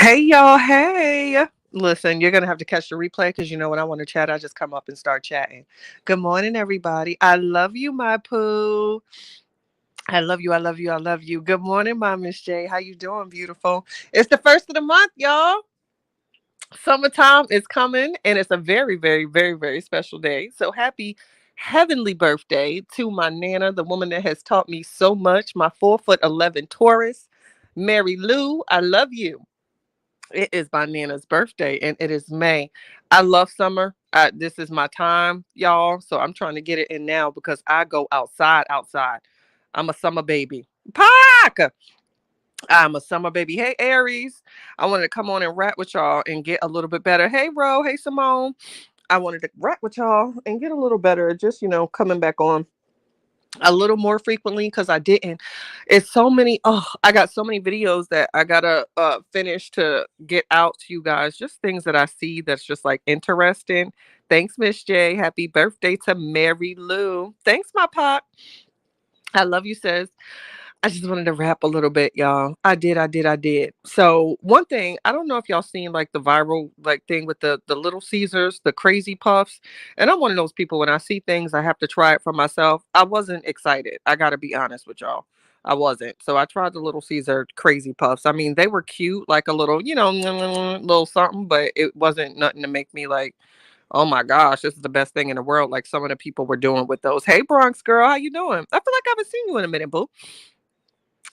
Hey y'all, hey. Listen, you're gonna have to catch the replay because you know when I want to chat, I just come up and start chatting. Good morning, everybody. I love you, my poo. I love you, I love you, I love you. Good morning, my Miss J. How you doing, beautiful? It's the first of the month, y'all. Summertime is coming, and it's a very, very, very, very special day. So happy heavenly birthday to my Nana, the woman that has taught me so much, my 4'11" Taurus, Mary Lou. I love you. It is my Nana's birthday, and it is May. I love summer. This is my time, y'all. So I'm trying to get it in now because I go outside. Outside. I'm a summer baby. Pack. I'm a summer baby. Hey, Aries. I wanted to come on and rap with y'all and get a little bit better. Hey, Ro. Hey, Simone. I wanted to rap with y'all and get a little better. Just, coming back on a little more frequently because I didn't. It's so many. Oh, I got so many videos that I gotta finish to get out to you guys. Just things that I see that's just like interesting. Thanks, Miss J. Happy birthday to Mary Lou. Thanks, my pop. I love you, sis. I just wanted to rap a little bit, y'all. I did. So one thing, I don't know if y'all seen like the viral like thing with the Little Caesars, the crazy puffs. And I'm one of those people when I see things, I have to try it for myself. I wasn't excited. I gotta be honest with y'all. I wasn't. So I tried the Little Caesar crazy puffs. I mean, they were cute, like a little, little something, but it wasn't nothing to make me like, oh my gosh, this is the best thing in the world. Like some of the people were doing with those. Hey Bronx girl, how you doing? I feel like I haven't seen you in a minute, boo.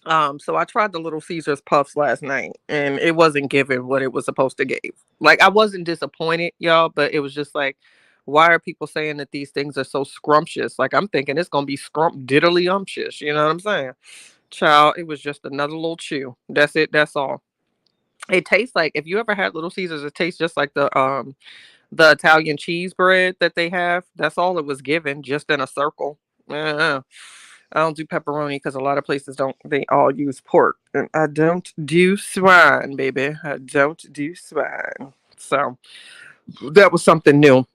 So I tried the Little Caesars puffs last night and it wasn't giving what it was supposed to give. Like I wasn't disappointed, y'all, but it was just like, why are people saying that these things are so scrumptious? Like I'm thinking it's gonna be scrump diddly umptious, you know what I'm saying? Child, it was just another little chew. That's it, that's all. It tastes like if you ever had Little Caesars, it tastes just like the Italian cheese bread that they have. That's all it was given, just in a circle. Uh-uh. I don't do pepperoni because a lot of places don't. They all use pork, and I don't do swine, baby. I don't do swine. So that was something new.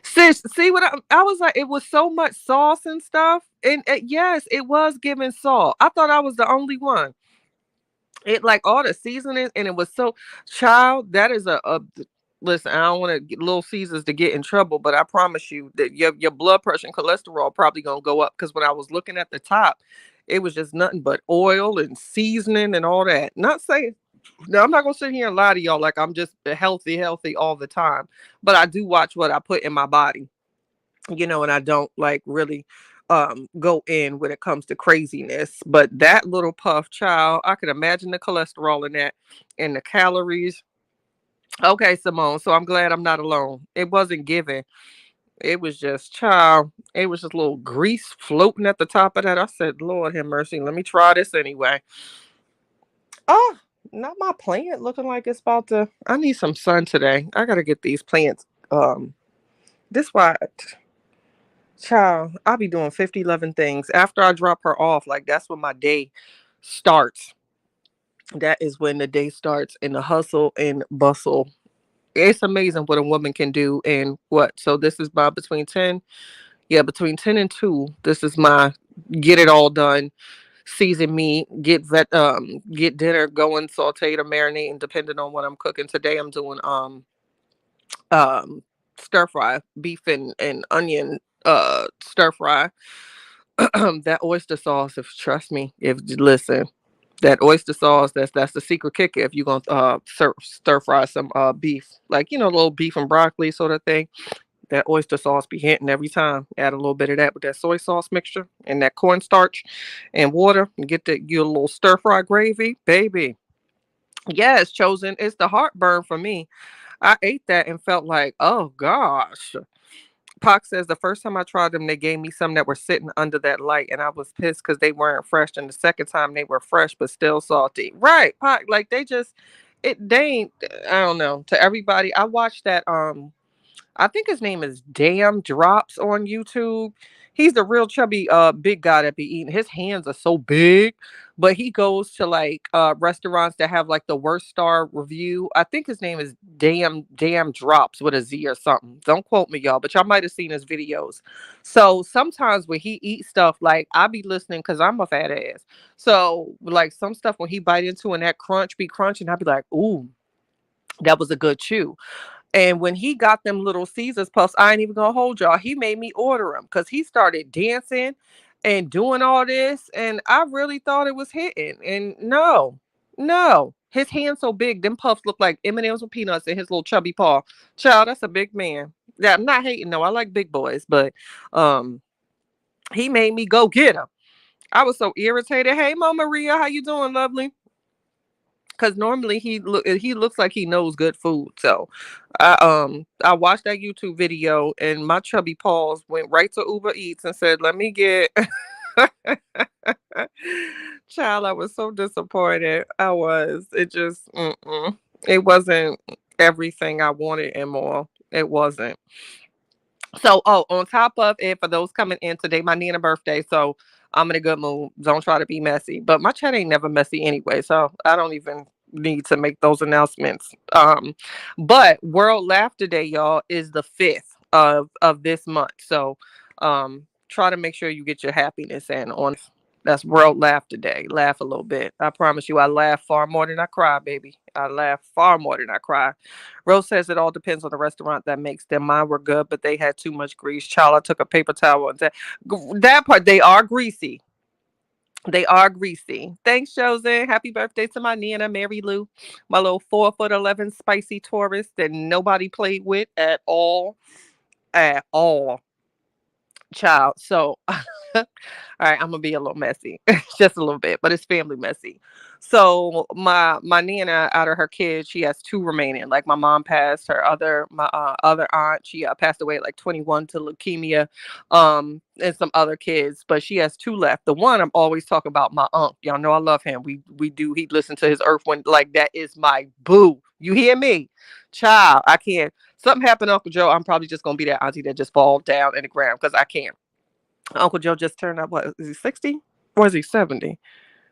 Sis, see what I was like? It was so much sauce and stuff, and yes, it was giving salt. I thought I was the only one. It like all the seasoning, and it was so child. That is a listen. I don't want to get Little Caesars to get in trouble, but I promise you that your blood pressure and cholesterol probably gonna go up because when I was looking at the top, it was just nothing but oil and seasoning and all that. Not saying now I'm not gonna sit here and lie to y'all like I'm just healthy all the time, but I do watch what I put in my body, and I don't like really go in when it comes to craziness. But that little puff child, I could imagine the cholesterol in that and the calories. Okay, Simone. So I'm glad I'm not alone. It wasn't given. It was just child. It was just a little grease floating at the top of that. I said, Lord have mercy. Let me try this anyway. Oh, not my plant looking like it's about to. I need some sun today. I gotta get these plants. This why. Child, I'll be doing 50, 11 things. After I drop her off, like that's when my day starts. That is when the day starts and the hustle and bustle. It's amazing what a woman can do and what. So this is my between 10, yeah, between 10 and 2. This is my get it all done. Season meat, get dinner going, sauteed or marinating, depending on what I'm cooking. Today I'm doing um stir fry, beef and onion stir fry. That oyster sauce, if trust me, if listen, that oyster sauce, that's the secret kicker. If you're gonna stir fry some beef, like little beef and broccoli sort of thing, that oyster sauce be hitting every time. Add a little bit of that with that soy sauce mixture and that cornstarch and water, and get your little stir fry gravy, baby. Yeah, it's chosen. It's the heartburn for me. I ate that and felt like, oh gosh. Pac says the first time I tried them, they gave me some that were sitting under that light, and I was pissed because they weren't fresh. And the second time, they were fresh but still salty. Right, Pac, like they ain't. I don't know. To everybody, I watched that. I think his name is Damn Drops on YouTube. He's the real chubby big guy that be eating. His hands are so big, but he goes to like restaurants that have like the worst star review. I think his name is Damn Drops with a Z or something. Don't quote me, y'all, but y'all might have seen his videos. So sometimes when he eats stuff, like I be listening because I'm a fat ass. So like some stuff when he bite into and that crunch be crunching, I'd be like, ooh, that was a good chew. And when he got them little Caesars puffs, I ain't even gonna hold y'all. He made me order them because he started dancing and doing all this, and I really thought it was hitting. And no, no, his hands so big, them puffs look like M&Ms with peanuts in his little chubby paw. Child, that's a big man. Yeah, I'm not hating. No, I like big boys, but um, he made me go get him. I was so irritated. Hey, Mo Maria, how you doing, lovely? Because normally he looks like he knows good food. So I watched that YouTube video and my chubby paws went right to Uber Eats and said, "Let me get." Child, I was so disappointed. I was. It just it wasn't everything I wanted and more. It wasn't. So, oh, on top of it, for those coming in today, my Nina birthday. So I'm in a good mood. Don't try to be messy. But my chat ain't never messy anyway. So I don't even need to make those announcements. But World Laughter Day, y'all, is the 5th of this month. So try to make sure you get your happiness in on that's World Laughter Day. Laugh a little bit. I promise you, I laugh far more than I cry, baby. I laugh far more than I cry. Rose says it all depends on the restaurant that makes them. Mine were good, but they had too much grease. Child, I took a paper towel and said, that part, they are greasy. They are greasy. Thanks, Jose. Happy birthday to my Nana, Mary Lou, my little 4'11" spicy tourist that nobody played with at all. At all. Child. So all right, I'm gonna be a little messy, just a little bit, but it's family messy. So my Nana, out of her kids, she has two remaining. Like my mom passed, my other aunt, she passed away at like 21 to leukemia, and some other kids, but she has two left. The one I'm always talking about, my uncle. Y'all know I love him. We do. He listen to his Earth Wind, like that is my boo. You hear me, child? I can't. Something happened, Uncle Joe. I'm probably just gonna be that auntie that just falls down in the ground because I can't. Uncle Joe just turned up. What is he, 60 or is he 70?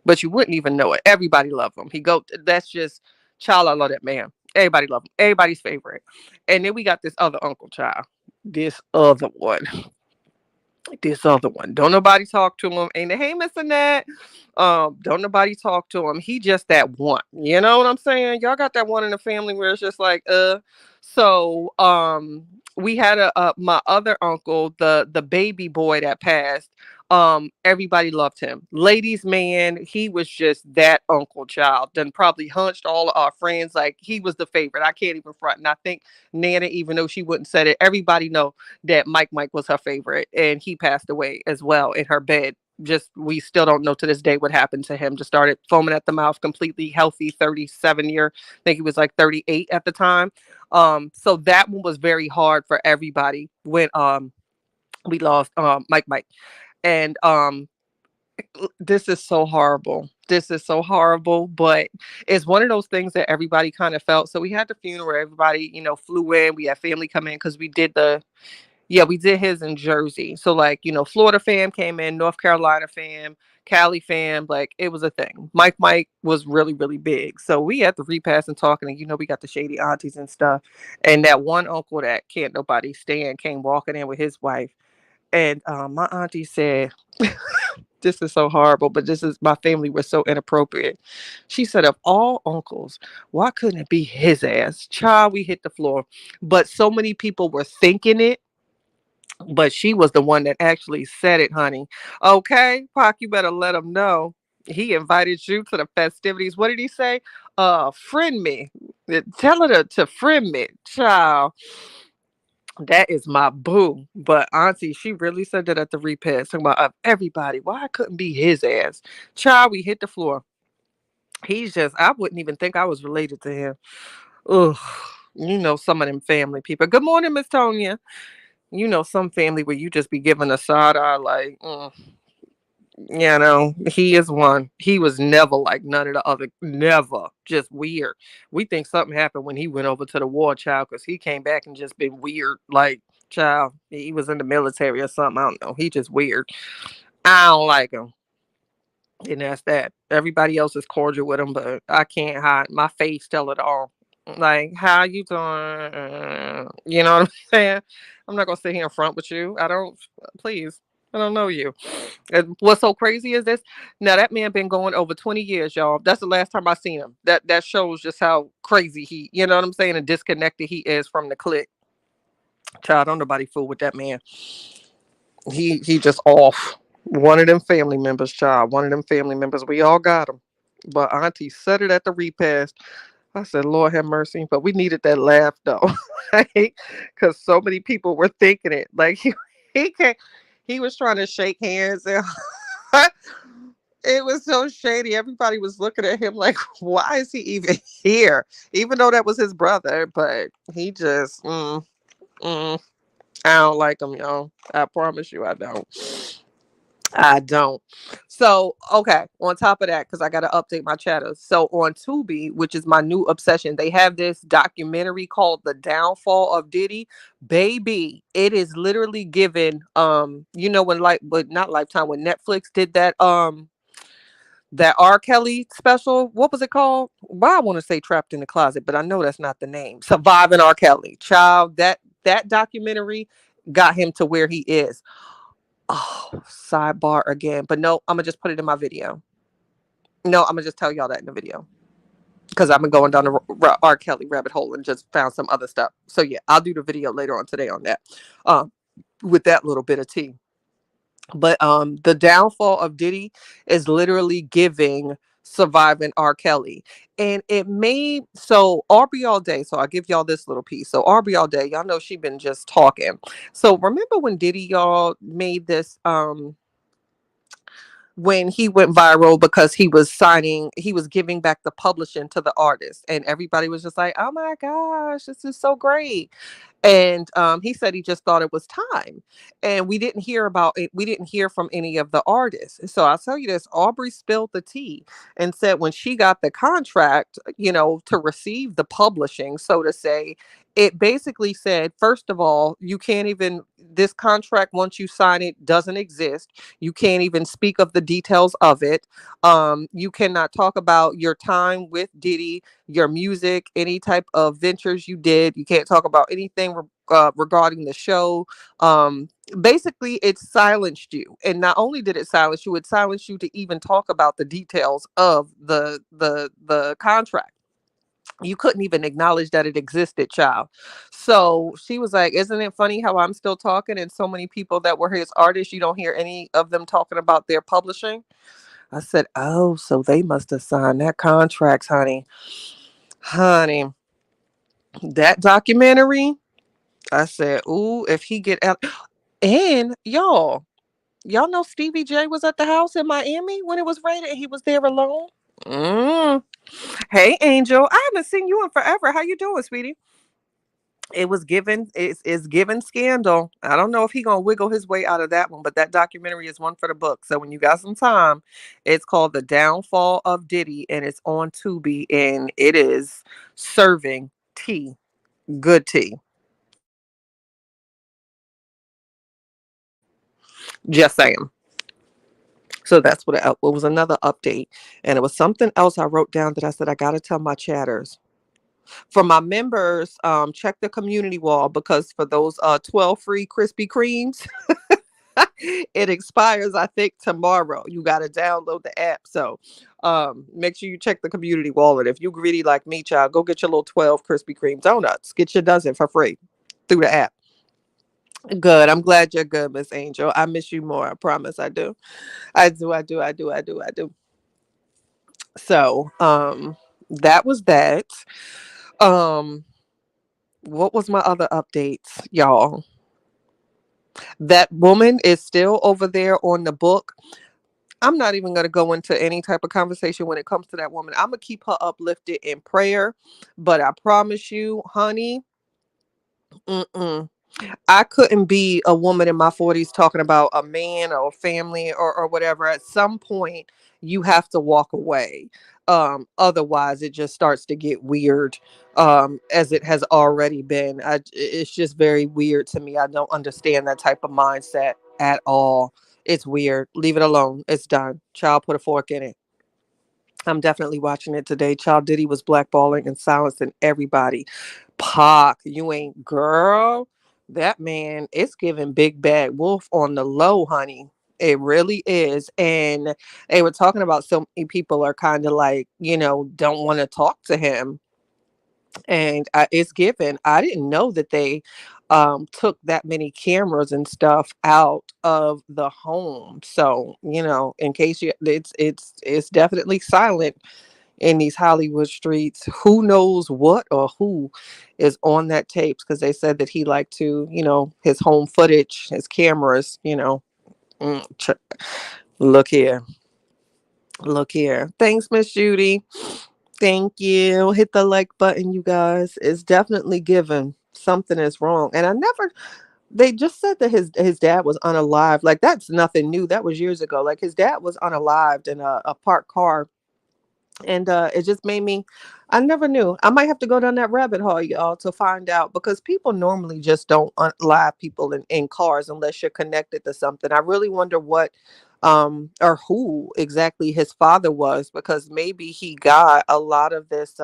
But you wouldn't even know it. Everybody love him. He go. That's just child. I love that man. Everybody love him. Everybody's favorite. And then we got this other uncle child. This other one. This other one. Don't nobody talk to him. Ain't hey Miss Annette. Don't nobody talk to him. He just that one. You know what I'm saying? Y'all got that one in the family where it's just like, so we had my other uncle, the baby boy that passed. Everybody loved him. Ladies man, he was just that uncle child. Then probably hunched all of our friends. Like he was the favorite. I can't even front. And I think Nana, even though she wouldn't said it, everybody know that Mike was her favorite, and he passed away as well in her bed. Just we still don't know to this day what happened to him. Just started foaming at the mouth, completely healthy, 37-year. I think he was like 38 at the time. So that one was very hard for everybody when we lost Mike. And this is so horrible. This is so horrible, but it's one of those things that everybody kind of felt. So we had the funeral, everybody, flew in. We had family come in because we did his in Jersey. So like, Florida fam came in, North Carolina fam, Cali fam, like it was a thing. Mike was really, really big. So we had the repass and talking, and we got the shady aunties and stuff. And that one uncle that can't nobody stand came walking in with his wife. And my auntie said, this is so horrible, but this is my family was so inappropriate. She said, of all uncles, why couldn't it be his ass? Child, we hit the floor. But so many people were thinking it, but she was the one that actually said it, honey. Okay, Pac, you better let him know. He invited you to the festivities. What did he say? Friend me. Tell her to friend me. Child, that is my boo. But auntie, she really said that at the repast. Talking about everybody. Why I couldn't be his ass? Child, we hit the floor. He's just, I wouldn't even think I was related to him. Ugh. Some of them family people. Good morning, Miss Tonya. Some family where you just be giving a side eye like, he is one. He was never like none of the other, never. Just weird. We think something happened when he went over to the war child because he came back and just been weird. Like Child, he was in the military or something. I don't know. He just weird. I don't like him. And that's that. Everybody else is cordial with him, but I can't hide my face. Tell it all. Like, how you doing? You know what I'm saying? I'm not gonna sit here in front with you. I don't. Please. I don't know you. And what's so crazy is this. Now that man been going over 20 years, y'all. That's the last time I seen him. That shows just how crazy he. You know what I'm saying? And disconnected he is from the clique. Child, don't nobody fool with that man. He just off. One of them family members, child. One of them family members. We all got him. But Auntie said it at the repast. I said, Lord have mercy. But we needed that laugh though. Because so many people were thinking it. Like he can't he was trying to shake hands and it was so shady. Everybody was looking at him like, why is he even here? Even though that was his brother, but he just mm, I don't like him, y'all. I promise you I don't. I don't. So, okay, on top of that, because I got to update my chatters. So, on Tubi, which is my new obsession, they have this documentary called The Downfall of Diddy. Baby, it is literally given, when but not Lifetime, when Netflix did that R. Kelly special. What was it called? Well, I want to say Trapped in the Closet, but I know that's not the name. Surviving R. Kelly. Child, that documentary got him to where he is. Oh, sidebar again. But no, I'm gonna just put it in my video. No, I'm gonna just tell y'all that in the video. Because I've been going down the R. Kelly rabbit hole and just found some other stuff. So yeah, I'll do the video later on today on that. Um, with that little bit of tea. But the downfall of Diddy is literally giving surviving R. Kelly. And it made so Aubrey all day. So I'll give y'all this little piece. So Aubrey all day, y'all know she been just talking. So remember when Diddy y'all made this when he went viral because he was giving back the publishing to the artist, and everybody was just like, oh my gosh, this is so great. And he said he just thought it was time, and we didn't hear from any of the artists. So I'll tell you this: Aubrey spilled the tea and said when she got the contract, to receive the publishing, so to say, it basically said, first of all, you can't even, this contract, once you sign it, doesn't exist. You can't even speak of the details of it. You cannot talk about your time with Diddy, your music, any type of ventures you did. You can't talk about anything regarding the show. Basically, it silenced you, and not only did it silence you to even talk about the details of the contract. You couldn't even acknowledge that it existed, child. So she was like, isn't it funny how I'm still talking and so many people that were his artists, you don't hear any of them talking about their publishing? I said, oh, so they must have signed that contract, honey. Honey, that documentary, I said, ooh, if he get out. And y'all know Stevie J was at the house in Miami when it was raided and he was there alone. Mm. Hey, Angel, I haven't seen you in forever. How you doing, sweetie? It's given scandal. I don't know if he gonna wiggle his way out of that one, but that documentary is one for the book. So when you got some time, it's called The Downfall of Diddy and it's on Tubi and it is serving tea. Good tea. Just saying. So that's what was another update. And it was something else I wrote down that I said I gotta tell my chatters. For my members, check the community wall because for those 12 free Krispy Kremes, it expires, I think, tomorrow. You got to download the app. So make sure you check the community wallet. If you greedy like me, child, go get your little 12 Krispy Kreme donuts. Get your dozen for free through the app. Good. I'm glad you're good, Miss Angel. I miss you more. I promise I do. I do. I do. I do. I do. I do. So that was that. Um, what was my other updates, y'all? That woman is still over there on the book. I'm not even going to go into any type of conversation when it comes to that woman. I'm going to keep her uplifted in prayer. But I promise you, honey, mm-mm. I couldn't be a woman in my 40s talking about a man or a family or whatever. At some point, you have to walk away. Otherwise it just starts to get weird, as it has already been. It's just very weird to me. I don't understand that type of mindset at all. It's weird. Leave it alone. It's done. Child, put a fork in it. I'm definitely watching it today. Child, Diddy was blackballing and silencing everybody. Pac, you ain't girl. That man, it's giving big bad wolf on the low, honey. It really is. And they were talking about so many people are kind of like, don't want to talk to him. And it's given. I didn't know that they took that many cameras and stuff out of the home. So, in case it's definitely silent in these Hollywood streets. Who knows what or who is on that tapes, because they said that he liked to, his home footage, his cameras, look here. Look here. Thanks, Miss Judy. Thank you. Hit the like button, you guys. It's definitely given. Something is wrong. And they just said that his dad was unalived. Like, that's nothing new. That was years ago. Like, his dad was unalived in a parked car. And it just made me, I never knew. I might have to go down that rabbit hole, y'all, to find out, because people normally just don't live people in cars unless you're connected to something. I really wonder what or who exactly his father was, because maybe he got a lot of this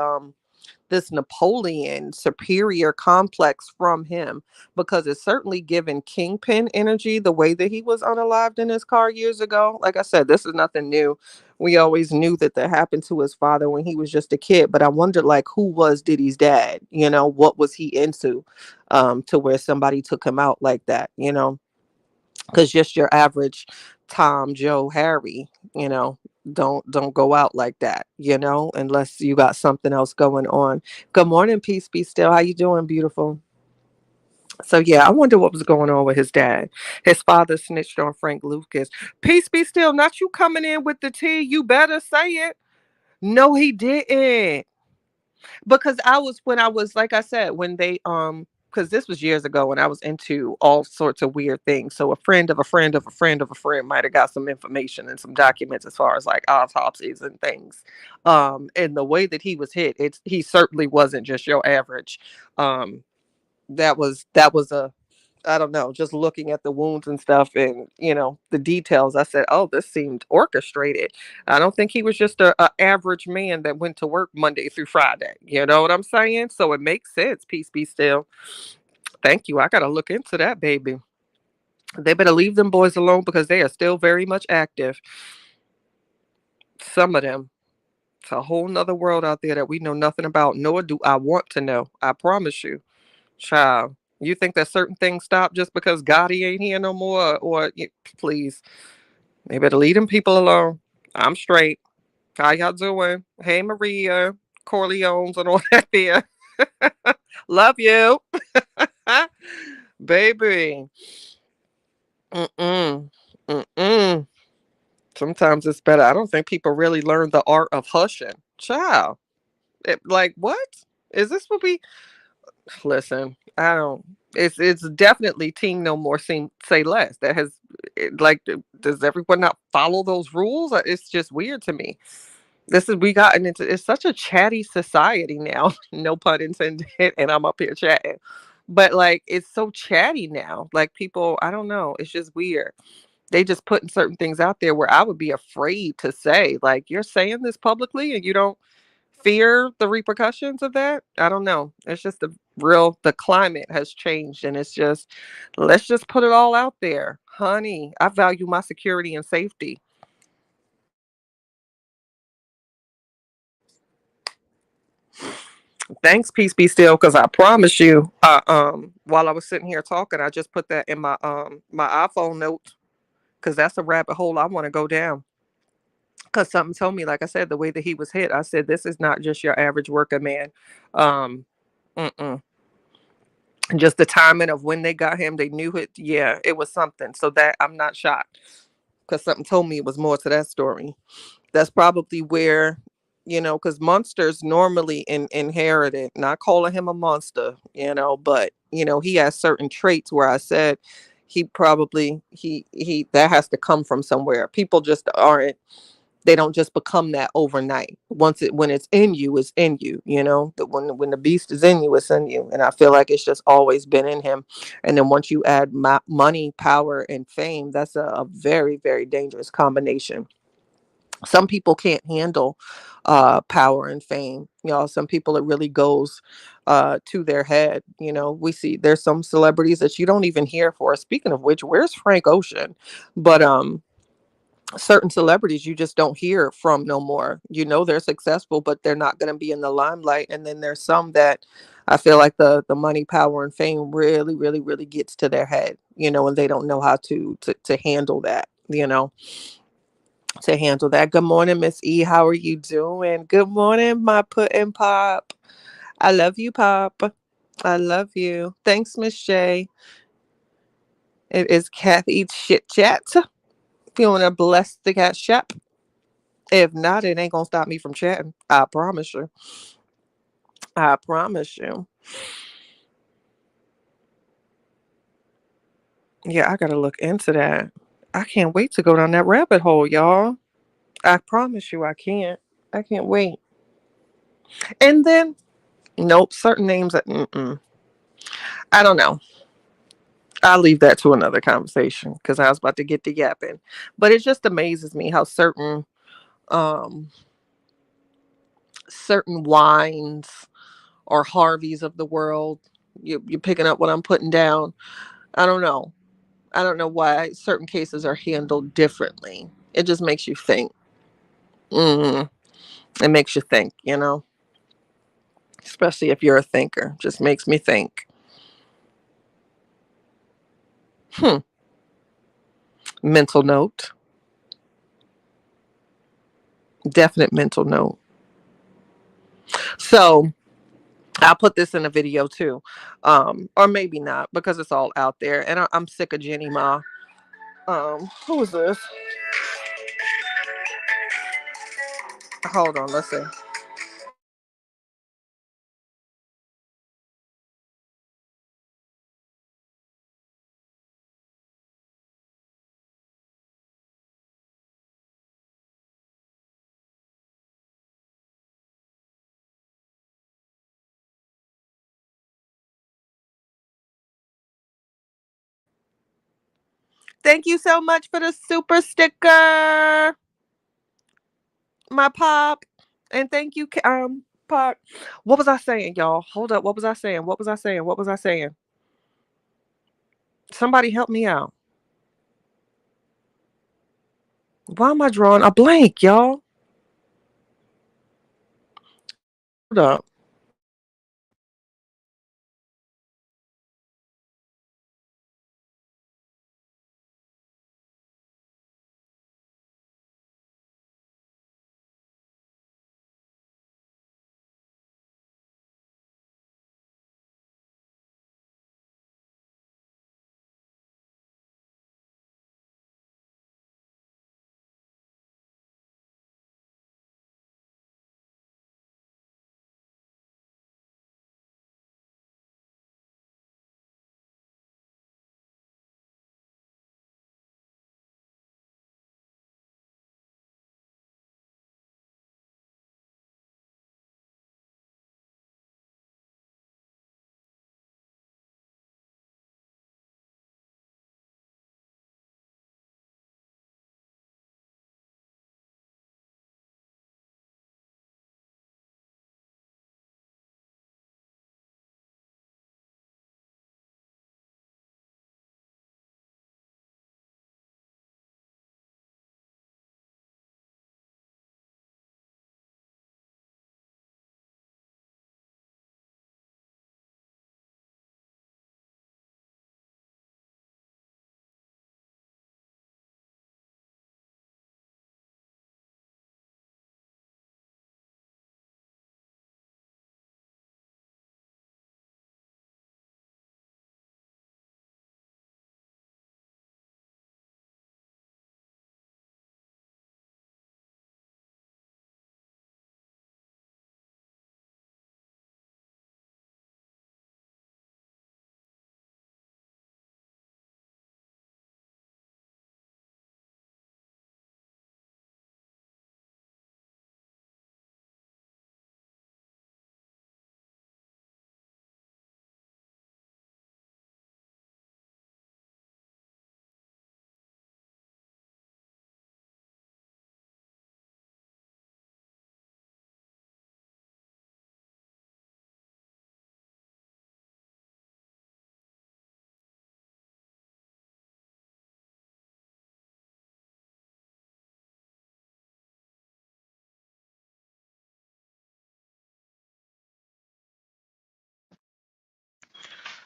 Napoleon superior complex from him, because it's certainly given kingpin energy the way that he was unalived in his car years ago. Like I said, this is nothing new. We always knew that happened to his father when he was just a kid, but I wondered, like, who was Diddy's dad? What was he into, to where somebody took him out like that? Because just your average Tom, Joe, Harry, you know, don't go out like that, unless you got something else going on. Good morning, peace be still. How you doing, beautiful? So yeah, I wonder what was going on with his dad. His father snitched on Frank Lucas. Peace be still. Not you coming in with the tea. You better say it. No, he didn't. Because when I was, like I said, when they because this was years ago when I was into all sorts of weird things. So a friend of a friend of a friend of a friend might have got some information and some documents as far as like autopsies and things. And the way that he was hit, he certainly wasn't just your average. Um that was a, I don't know, just looking at the wounds and stuff and, the details, I said, oh, this seemed orchestrated. I don't think he was just a average man that went to work Monday through Friday. You know what I'm saying? So it makes sense. Peace be still. Thank you. I got to look into that, baby. They better leave them boys alone because they are still very much active. Some of them. It's a whole nother world out there that we know nothing about, nor do I want to know. I promise you. Child, you think that certain things stop just because Gotti ain't here no more? Please, they better leave them people alone. I'm straight. How y'all doing? Hey, Maria, Corleones, and all that there. Love you, baby. Mm-mm. Mm-mm. Sometimes it's better. I don't think people really learn the art of hushing. Child, like, what? Is this what we listen? I don't. It's definitely team no more, say less. That has like, does everyone not follow those rules? It's just weird to me. This is we gotten into, it's such a chatty society now. No pun intended. And I'm up here chatting, but like, it's so chatty now. Like, people, I don't know. It's just weird. They just putting certain things out there where I would be afraid to say, like, you're saying this publicly and you don't fear the repercussions of that. I don't know. It's just the climate has changed, and it's just, let's just put it all out there. Honey, I value my security and safety. Thanks, peace be still, because I promise you, while I was sitting here talking, I just put that in my iPhone note, because that's a rabbit hole I want to go down. Because something told me, like I said, the way that he was hit, I said, this is not just your average worker man. Um, mm-mm. Just the timing of when they got him, they knew it. Yeah, it was something. So that I'm not shocked, because something told me it was more to that story. That's probably where, because monsters normally inherit it. Not calling him a monster, but he has certain traits where I said he probably he that has to come from somewhere. People just aren't. They don't just become that overnight. When it's in you, it's in you. That when the beast is in you, it's in you. And I feel like it's just always been in him. And then once you add money, power, and fame, that's a very, very dangerous combination. Some people can't handle power and fame. Some people, it really goes to their head. We see there's some celebrities that you don't even hear for. Speaking of which, where's Frank Ocean? But certain celebrities you just don't hear from no more. They're successful, but they're not going to be in the limelight. And then there's some that I feel like the money, power, and fame really, really, really gets to their head. And they don't know how to handle that. To handle that. Good morning, Miss E. How are you doing? Good morning, my pudding pop. I love you, Pop. I love you. Thanks, Miss Shay. It is Kathy's Shit Chat. If you want to bless the cat shop. If not, it ain't gonna stop me from chatting. I promise you. I promise you. Yeah, I gotta look into that. I can't wait to go down that rabbit hole, y'all. I promise you I can't. I can't wait. And then, nope, certain names that, I don't know. I'll leave that to another conversation because I was about to get to yapping. But it just amazes me how um certain wines or Harveys of the world, you're picking up what I'm putting down. I don't know. I don't know why certain cases are handled differently. It just makes you think. Mm, it makes you think. Especially if you're a thinker. Just makes me think. Hmm. Mental note. Definite mental note. So I'll put this in a video too. Or maybe not because it's all out there. And I'm sick of Jeannie Mai. Who is this? Hold on, let's see. Thank you so much for the super sticker, my pop. And thank you, pop. What was I saying, y'all? Hold up. What was I saying? What was I saying? What was I saying? Somebody help me out. Why am I drawing a blank, y'all? Hold up.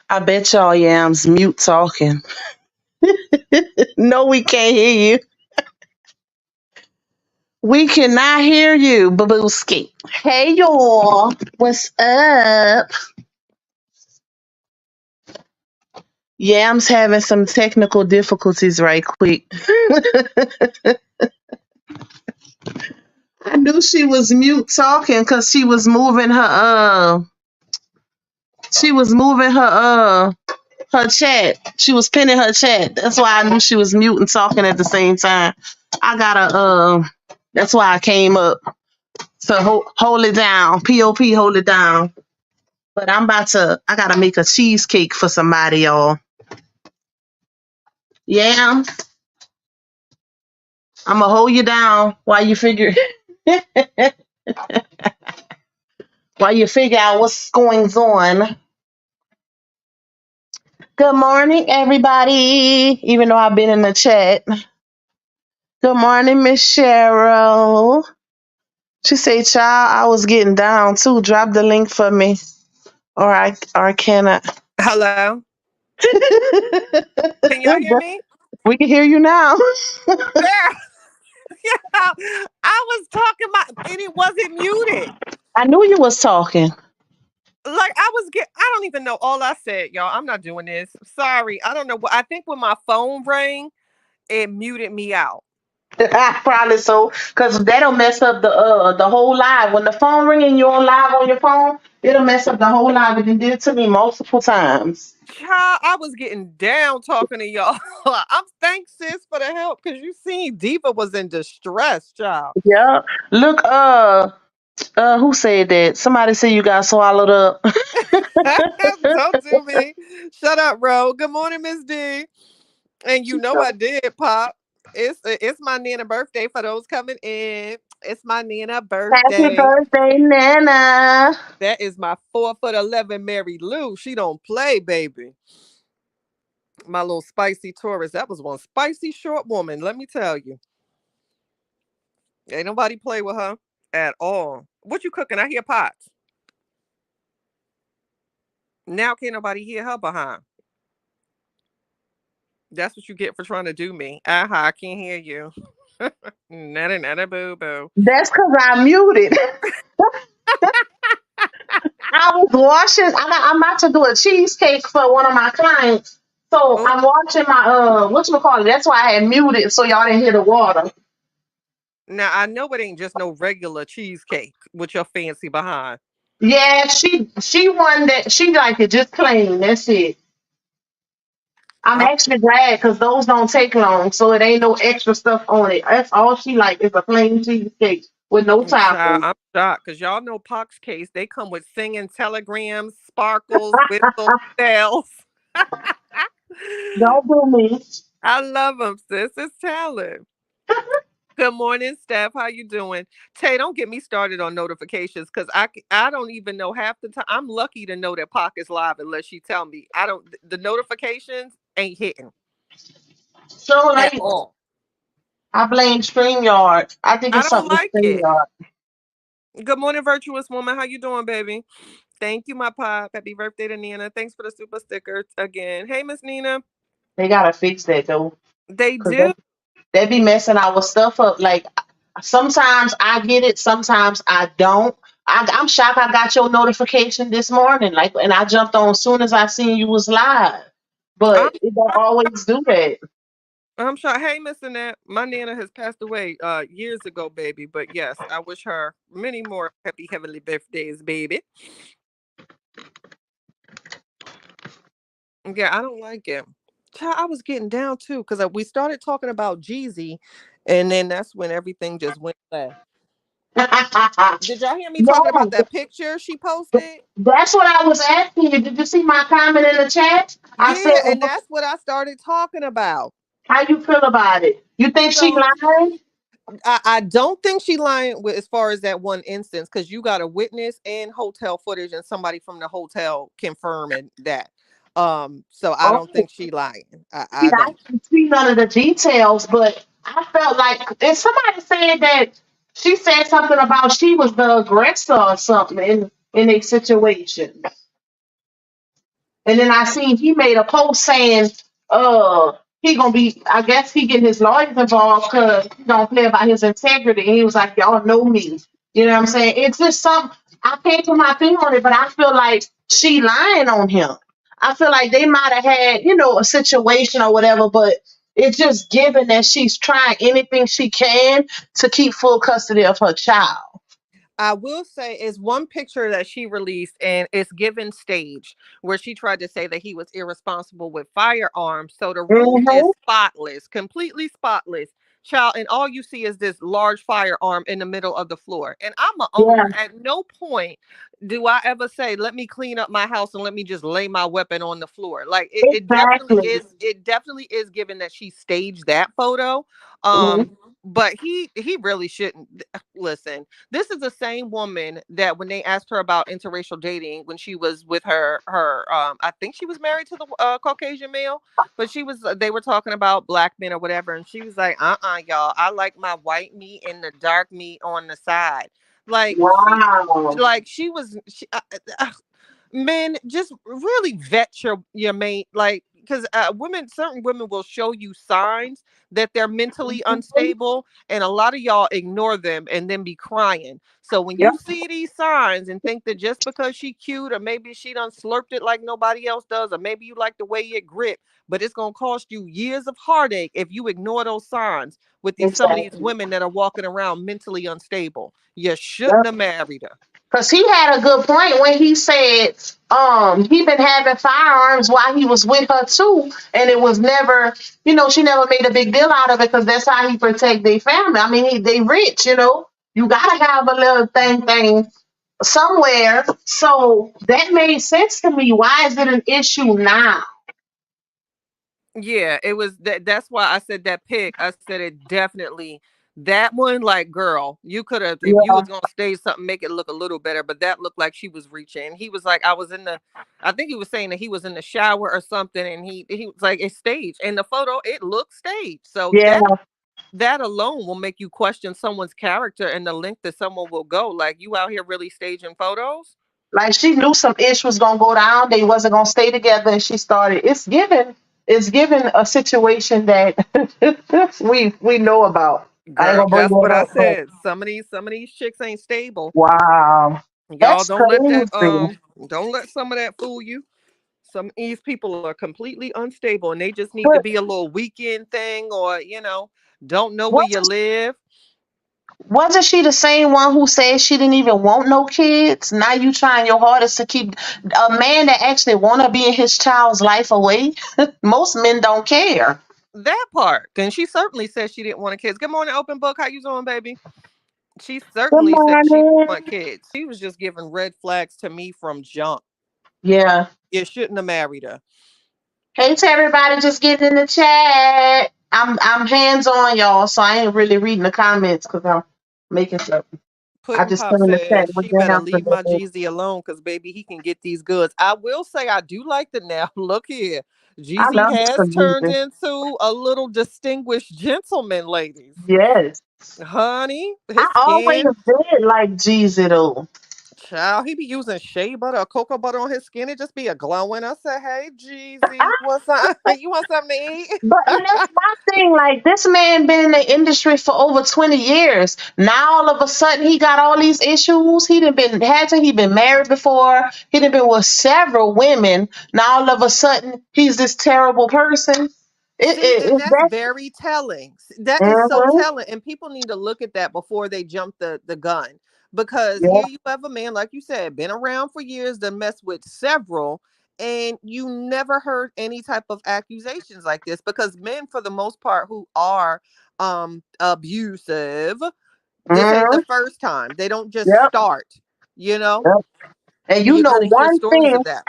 I bet y'all yams mute talking. No, we can't hear you. We cannot hear you, Babooski. Hey y'all. What's up? Yams having some technical difficulties right quick. I knew she was mute talking because she was moving her chat. She was pinning her chat. That's why I knew she was mute and talking at the same time. I gotta that's why I came up. So hold it down. POP, hold it down. But I gotta make a cheesecake for somebody, y'all. Yeah, I'm gonna hold you down while you figure while you figure out what's going on. Good morning, everybody. Even though I've been in the chat. Good morning, Miss Cheryl. She said, "Child, I was getting down too. Drop the link for me, or can I?" Hello? Can y'all hear me? We can hear you now. Girl, yeah, I was talking my and it wasn't muted. I knew you was talking. Like I don't even know all I said, y'all. I'm not doing this. Sorry. I don't know what I think when my phone rang, it muted me out. Probably so, because that'll mess up the whole live. When the phone ring and you're on live on your phone, it'll mess up the whole live. It did it to me multiple times. Child, I was getting down talking to y'all. I'm thanks, sis, for the help because you seen Diva was in distress, child. Yeah. Look, who said that? Somebody said you got swallowed up. Don't do me. Shut up, Ro. Good morning, Miss D. And you know I did, Pop. It's my Nana birthday for those coming in. It's my Nana Happy birthday. birthday, Nana. That is my 4'11" Mary Lou. She don't play, baby. My little spicy Taurus. That was one spicy short woman. Let me tell you, ain't nobody play with her at all. What you cooking? I hear pots. Now can't nobody hear her behind. That's what you get for trying to do me. I can't hear you. Nada nada boo boo. That's because I muted. I was washing. I'm about to do a cheesecake for one of my clients. So Oh, I'm watching my whatchamacallit. That's why I had muted so y'all didn't hear the water. now I know it ain't just no regular cheesecake with your fancy behind. Yeah, she won that. She like it just plain. That's it. I'm I'm, actually glad because those don't take long, so it ain't no extra stuff on it. That's all she like is a plain cheesecake with no toppings. I'm shocked because y'all know Pox case. They come with singing telegrams, sparkles, whistles, bells. Don't do me. I love them, sis. It's talent. Good morning, Steph. How you doing? Tay, don't get me started on notifications because I don't even know half the time. I'm lucky to know that Pac is live unless she tell me. I don't. The notifications ain't hitting So at like all. I blame StreamYard. I think I it's don't something with like it. StreamYard. Good morning, virtuous woman. How you doing, baby? Thank you, my pop. Happy birthday to Nina. Thanks for the super sticker again. Hey, Miss Nina. They gotta fix that though, They because do. they be messing our stuff up. Like sometimes I get it, sometimes I don't. I'm shocked I got your notification this morning. Like, and I jumped on as soon as I seen you was live, I'm but it don't always do that. I'm sure. Hey, Miss Annette. My Nana has passed away years ago, baby. But yes, I wish her many more happy heavenly birthdays, baby. Yeah, I don't like it. Child, I was getting down too because we started talking about Jeezy, and then that's when everything just went left. Did y'all hear me talking about No, that picture she posted? that's what I was asking you. Did you see my comment in the chat? I said, Yeah, and that's what I started talking about. "How you feel about it? You think she So lying?" I don't think she lying with as far as that one instance because you got a witness and hotel footage and somebody from the hotel confirming that. So I don't Oh, think she lying. see, I I don't. didn't see none of the details, but I felt like if somebody said that she said something about she was the aggressor or something in a situation. And then I seen he made a post saying, uh, he gonna be, I guess he getting his lawyers involved because he don't play about his integrity. And he was like, y'all know me. You know what I'm saying? It's just some, I can't put my finger on it, but I feel like she lying on him. I feel like they might have had, a situation or whatever, but it's just given that she's trying anything she can to keep full custody of her child. I will say is one picture that she released and it's given stage where she tried to say that he was irresponsible with firearms. So the room is Hmm. spotless, completely spotless. Child, and all you see is this large firearm in the middle of the floor. And I'm a Yeah, owner. At no point do I ever say, let me clean up my house and let me just lay my weapon on the floor. Like exactly. it definitely is given that she staged that photo. Mhm. But he really shouldn't listen. This is the same woman that when they asked her about interracial dating when she was with her I think she was married to the Caucasian male, but she was they were talking about black men or whatever, and she was like, y'all, I like my white meat and the dark meat on the side. Like Wow. men, just really vet your mate, like because women, certain women will show you signs that they're mentally Mhm. unstable, and a lot of y'all ignore them and then be crying. So when Yep, you see these signs and think that just because she cute, or maybe she done slurped it like nobody else does, or maybe you like the way it grip, but it's gonna cost you years of heartache if you ignore those signs with these some of these exactly. women that are walking around mentally unstable. You shouldn't Yep. have married her. Because he had a good point when he said he been having firearms while he was with her too, and it was never, she never made a big deal out of it because that's how he protect their family. I mean, they rich, you gotta have a little thing somewhere. So that made sense to me. Why is it an issue now? Yeah, it was that's why I said that pic. I said it definitely that one, like girl, you could have if you Yeah, was gonna stage something, make it look a little better, but that looked like she was reaching. He was like, I was in the I think he was saying that he was in the shower or something, and he was like, it's staged. And the photo, it looks staged. So yeah. that alone will make you question someone's character and the length that someone will go. Like you out here really staging photos. Like she knew some ish was gonna go down. They wasn't gonna stay together, and she started. It's given a situation that we know about. I ain't Girl, gonna bring that's it what I up, but said. Some of these chicks ain't stable. wow, Y'all that's don't let that crazy. don't let some of that fool you. Some of these people are completely unstable and they just need to But be a little weekend thing, or don't know where you wasn't live. wasn't she the same one who said she didn't even want no kids? Now you trying your hardest to keep a man that actually want to be in his child's life away. Most men don't care. That part. And she certainly said she didn't want kids. Good morning, open book. How you doing, baby? She Good certainly said she didn't morning. want kids. She was just giving red flags to me from jump. Yeah. You shouldn't have married her. Hey to everybody just getting in the chat. I'm hands on y'all, so I ain't really reading the comments because I'm making stuff. I Puddin' just Pop put in the chat. said We're she better down for leave my that. Jeezy alone because baby, he can get these goods. I will say I do like the now. Look here. I Jeezy love this for has turned Jesus. into a little distinguished gentleman, ladies. Yes. Honey, I his always skin, did like Jesus though. child, he be using shea butter or cocoa butter on his skin. It just be a glowing. I said, hey, Jeezy, what's up? You want something to eat? But and that's my thing. Like this man been in the industry for over 20 years. Now all of a sudden he got all these issues. He done been hasn't he been married before? He done been with several women. Now all of a sudden he's this terrible person. See, and It that's that very telling. That is so hmm telling, and people need to look at that before they jump the gun. Because yeah. here you have a man, like you said, been around for years, done messed with several, and you never heard any type of accusations like this. Because men, for the most part, who are abusive, this ain't the hmm first time. They don't just Yep. start. You know, Yep. And you're gonna hear stories of that.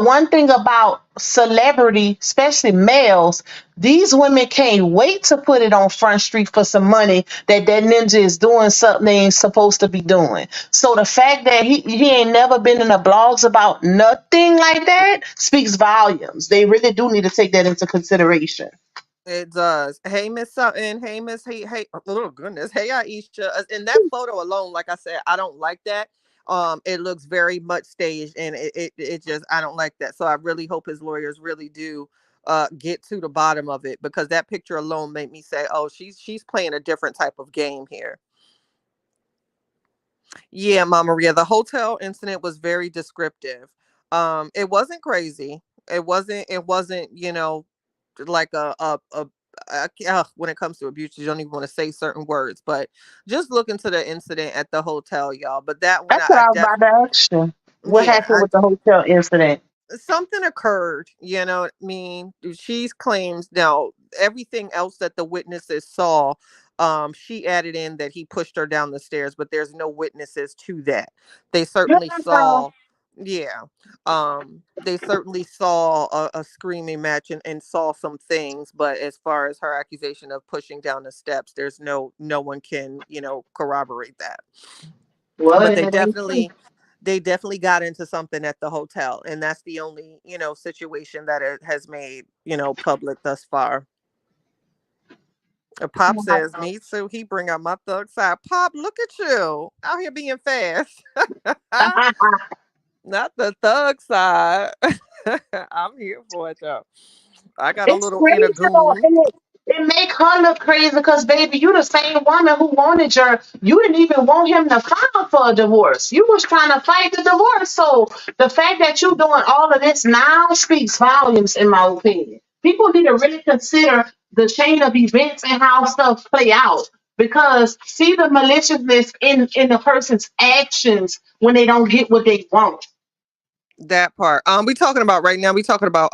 one thing about celebrity, especially males, these women can't wait to put it on Front Street for some money that ninja is doing something they ain't supposed to be doing. So the fact that he ain't never been in the blogs about nothing like that speaks volumes. They really do need to take that into consideration. It does. Hey, Miss Sutton. Hey, Miss. Hey, hey. Oh goodness. Hey, Aisha. In that photo alone, like I said, I don't like that. It looks very much staged, and it just, I don't like that. So I really hope his lawyers really do get to the bottom of it, because that picture alone made me say, oh, she's playing a different type of game here. Yeah, Mama Maria, the hotel incident was very descriptive. It wasn't crazy. It wasn't, like when it comes to abuse, you don't even want to say certain words, but just look into the incident at the hotel, y'all. But that one, That's what I I was about definitely, to ask you. What yeah, happened with the hotel incident? something occurred, you know what I mean? She claims now everything else that the witnesses saw, she added in that he pushed her down the stairs, but there's no witnesses to that. They certainly Girl, saw, yeah, they certainly saw a screaming match, and saw some things, but as far as her accusation of pushing down the steps, there's no one can, corroborate that. what? But And it ain't true. they definitely got into something at the hotel, and that's the only, situation that it has made, public thus far. Pop says me too. He bring out my thug side. Pop, look at you out here being fast. Not the thug side. I'm here for it though. I got a It's little inner crazy though, goon. and it make her look crazy because baby, you the same woman who wanted your. You didn't even want him to file for a divorce. You was trying to fight the divorce. So the fact that you doing all of this now speaks volumes, in my opinion. People need to really consider the chain of events and how stuff play out. Because see the maliciousness in the person's actions when they don't get what they want. That part. We talking about right now. We talking about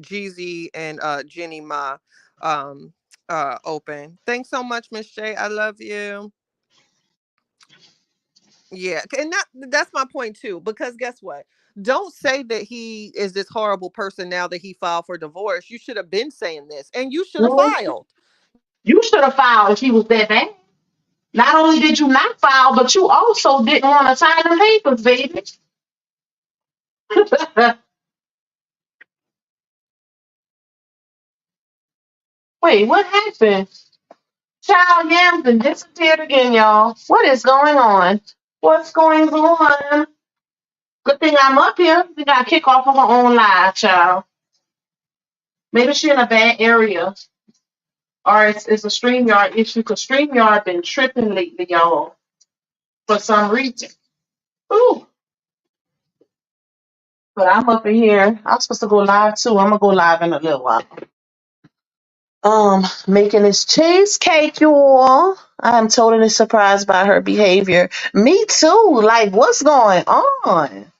Jeezy and Jeannie Mai open. Thanks so much, Miss J. I love you. Yeah, and that's my point too. Because guess what? Don't say that he is this horrible person now that he filed for divorce. You should have been saying this, and you should have filed. You should have filed if he was that bad. Not only did you not file, but you also didn't want to sign the papers, baby. Wait, what happened? Child Yams and disappeared again, y'all. What is going on? What's going on? Good thing I'm up here. We got to kick off of our own live, child. Maybe she in a bad area. Or it's a StreamYard issue because StreamYard been tripping lately, y'all, for some reason. Ooh. But I'm up in here. I'm supposed to go live too. I'm gonna go live in a little while. Making this cheesecake, y'all. I am totally surprised by her behavior. Me too. Like, what's going on?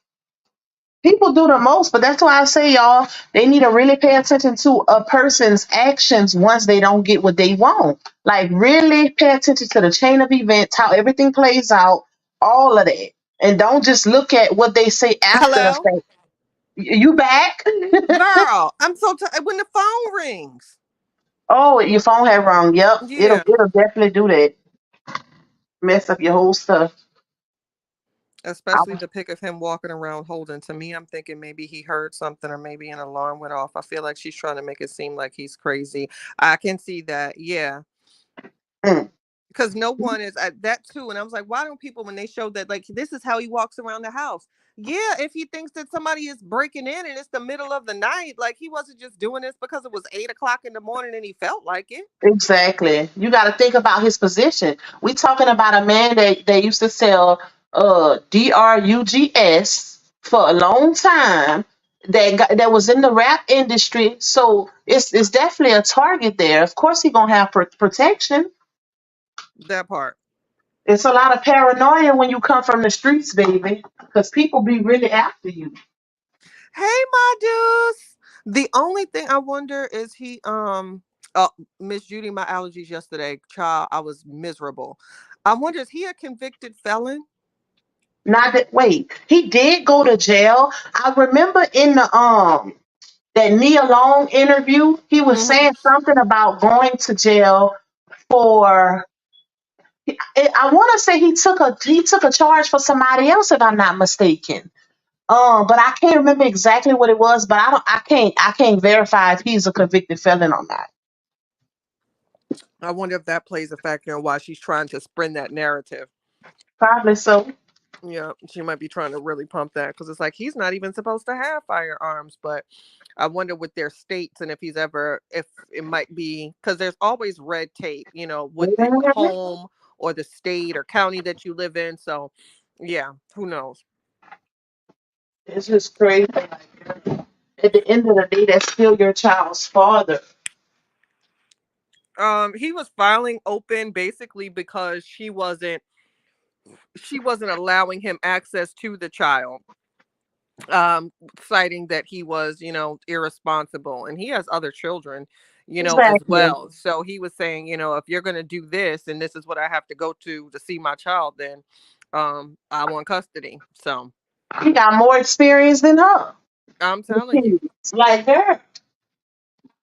People do the most, but that's why I say, y'all, they need to really pay attention to a person's actions once they don't get what they want. Like, really pay attention to the chain of events, how everything plays out, all of that. And don't just look at what they say after the Hello, fact. You back? girl. I'm so tired when the phone rings. Oh, your phone had wrong. Yep. It'll Yeah, it'll definitely do that. Mess up your whole stuff. I especially the pic of him walking around holding. To me, I'm thinking maybe he heard something, or maybe an alarm went off. I feel like she's trying to make it seem like he's crazy. I can see that. Yeah. mm, Because no one is at that too. And I was like, why don't people, when they show that, like, this is how he walks around the house? Yeah, if he thinks that somebody is breaking in and it's the middle of the night, like, he wasn't just doing this because it was 8 o'clock in the morning and he felt like it. exactly. You got to think about his position. We talking about a man that they used to sell drugs for a long time. That was in the rap industry, so it's definitely a target there. Of course, he gonna have protection. That part. It's a lot of paranoia when you come from the streets, baby, because people be really after you. Hey, my dudes. The only thing I wonder is oh, Miss Judy, my allergies yesterday, child, I was miserable. I wonder, is he a convicted felon? Not that wait, he did go to jail. I remember in the that Nia Long interview, he was Hmm. saying something about going to jail for. I want to say he took a charge for somebody else, if I'm not mistaken. But I can't remember exactly what it was. But I can't verify if he's a convicted felon or not. I wonder if that plays a factor in why she's trying to spin that narrative. Probably so. Yeah, she might be trying to really pump that because it's like he's not even supposed to have firearms. But I wonder with their states and if he's ever, if it might be because there's always red tape, with the Mhm. home or the state or county that you live in. So, yeah, who knows? It's just crazy. At the end of the day, that's still your child's father. He was filing open basically because she wasn't allowing him access to the child, um citing that he was irresponsible, and he has other children as Exactly. well. So he was saying, if you're going to do this and this is what I have to go to see my child, then I want custody. So He got more experience than her. I'm With telling you. kids. Like her.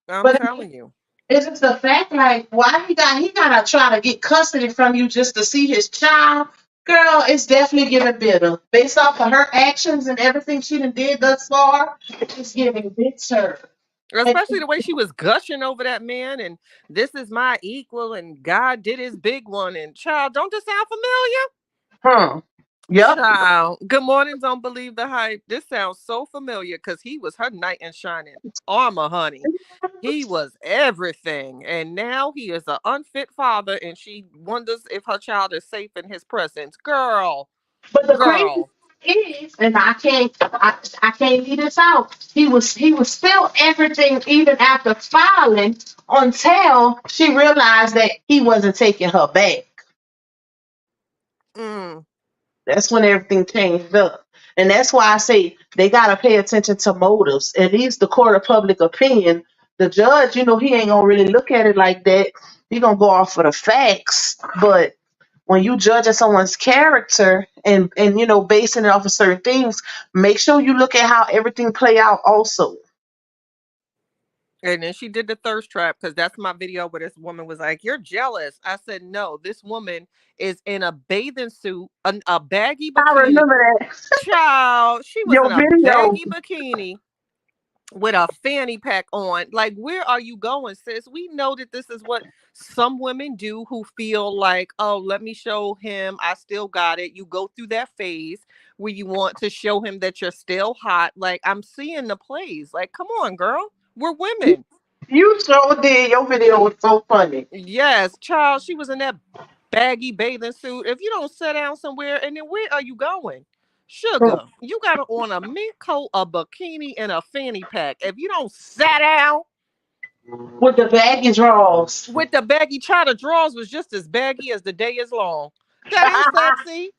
I'm But telling you. it's just the fact, like, why he gotta try to get custody from you just to see his child? Girl, it's definitely giving bitter. Based off of her actions and everything she done did thus far, it's giving bitter. And Especially the way she was gushing over that man, and this is my equal, and God did his big one. And child, don't this sound familiar? huh. Yep. Child, good morning. Don't believe the hype. This sounds so familiar because he was her knight in shining armor, honey. He was everything. And now he is an unfit father, and she wonders if her child is safe in his presence. Girl, But the crazy girl. is, and I can't leave this out. He was still everything even after filing until she realized that he wasn't taking her back. Mm. That's when everything changed up. And that's why I say they gotta pay attention to motives. At least the court of public opinion, the judge, he ain't gonna really look at it like that. He gonna go off of the facts. But when you judging someone's character and basing it off of certain things, make sure you look at how everything play out also. And then she did the thirst trap because that's my video where this woman was like, "You're jealous." I said, "No, this woman is in a bathing suit, a baggy I bikini. remember that. Child, she was Your in a video. baggy bikini with a fanny pack on. Like, where are you going, sis? We know that this is what some women do who feel like, oh, let me show him I still got it. You go through that phase where you want to show him that you're still hot. Like, I'm seeing the plays. Like, come on, girl. We're women. You sure did. Your video was so funny. Yes, child, she was in that baggy bathing suit. If you don't sit down somewhere, and then where are you going? Sugar, you got on a mink coat, a bikini, and a fanny pack. If you don't sit down With the baggy draws. with the baggy, child, the drawers was just as baggy as the day is long. That ain't sexy.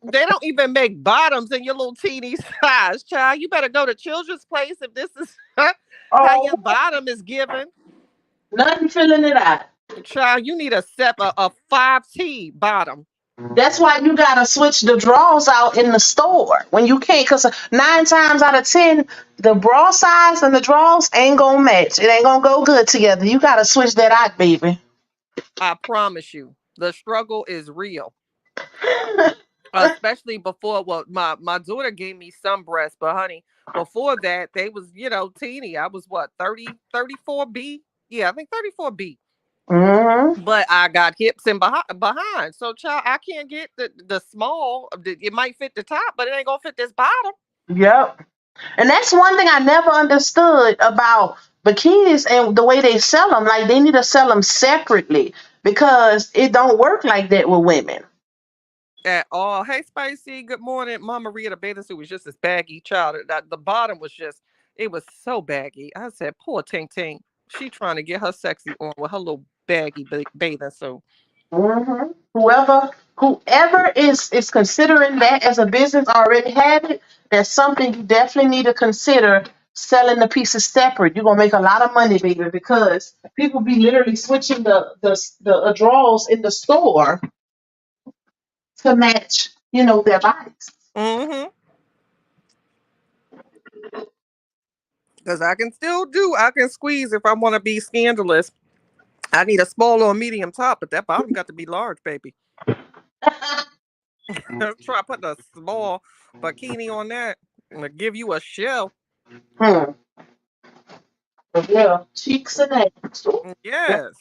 They don't even make bottoms in your little teeny size, child. You better go to Children's Place if this is how Oh, your bottom is given. nothing filling it out. Child, you need a 5T bottom. That's why you gotta switch the draws out in the store when you can't, cause 9 times out of 10, the bra size and the draws ain't gonna match. It ain't gonna go good together. You gotta switch that out, baby. I promise you, the struggle is real. Especially before, well, my daughter gave me some breasts, but honey, before that, they was, teeny. I was what, 34B? Yeah, I think 34B. hmm But I got hips and behind. So, child, I can't get the small. It might fit the top, but it ain't gonna fit this bottom. Yep. And that's one thing I never understood about bikinis and the way they sell them. Like they need to sell them separately because it don't work like that with women. At all. Hey, Spicy. Good morning, Mama Maria. The bathing suit was just as baggy, child. The bottom was just, it was so baggy. I said, poor Ting Ting. She trying to get her sexy on with her little baggy bathing suit. hmm Whoever is considering that as a business already have it. That's something you definitely need to consider selling the pieces separate. You're gonna make a lot of money, baby, because people be literally switching the draws in the store to match, their bodies. Mm-hmm. Because I can squeeze if I want to be scandalous. I need a small or medium top, but that bottom got to be large, baby. Try putting a small bikini on that and give you a shell. Hmm. Yeah, cheeks and ass. Yes.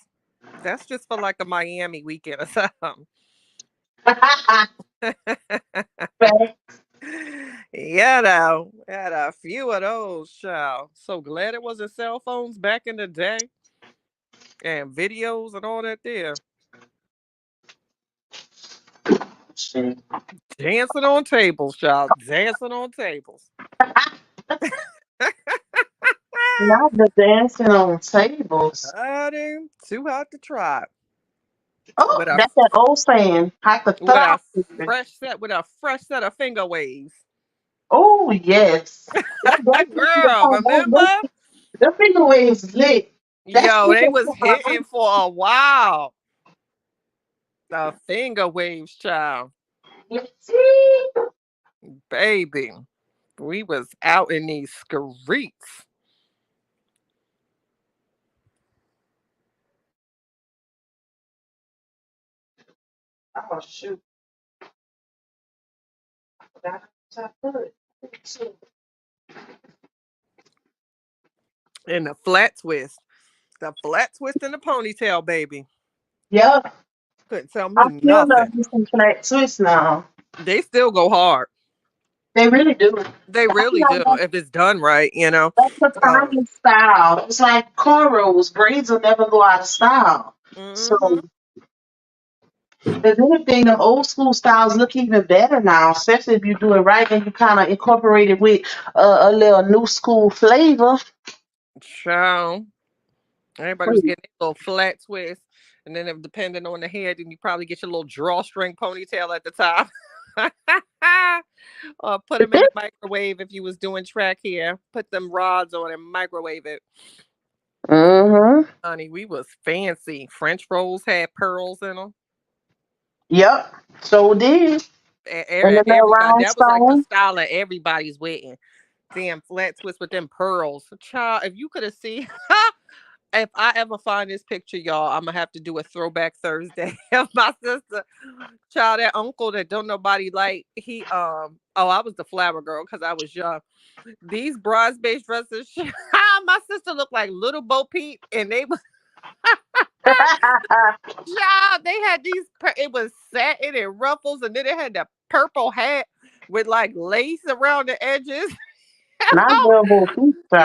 That's just for like a Miami weekend or something. Yeah, now had a few of those, child. So glad it wasn't cell phones back in the day and videos and all that there. Shit. Dancing on tables, child. Dancing on tables. Not the dancing on tables. Honey, too hot to try. Oh, With a that's that old saying. with a Hypothyroid. fresh set of finger waves. Oh yes. Girl, remember? The finger waves lit. That's Yo, they was hitting for a while. The finger waves, child. Baby. We was out in these streets. Oh shoot. In the flat twist. The flat twist in the ponytail, baby. Yep. Couldn't tell I me still love nothing. me some flat twists now. They still go hard. They really do. They I feel really like do if it's done right, you know. that's the Um, timeless style. It's like cornrows. Braids will never go out of style. So hmm if anything, the old school styles look even better now, especially if you do it right and you kind of incorporate it with a little new school flavor. Child. Everybody was getting a little flat twist. And then if depending on the head, then you probably get your little drawstring ponytail at the top. Or put them in the microwave if you was doing track hair. Put them rods on and microwave it. Mm-hmm. Honey, we was fancy. French rolls had pearls in them. Yep. So did. And the little Everybody, that was like the rhinestone. style of everybody's wedding. Damn flat twist with them pearls. Child, if you could have seen, if I ever find this picture, y'all, I'm gonna have to do a throwback Thursday of my sister. Child, that uncle that don't nobody like, oh, I was the flower girl because I was young. These bronze-based dresses, my sister looked like little Bo Peep, and they was child, they had these. It was satin and ruffles, and then they had that purple hat with like lace around the edges. Not double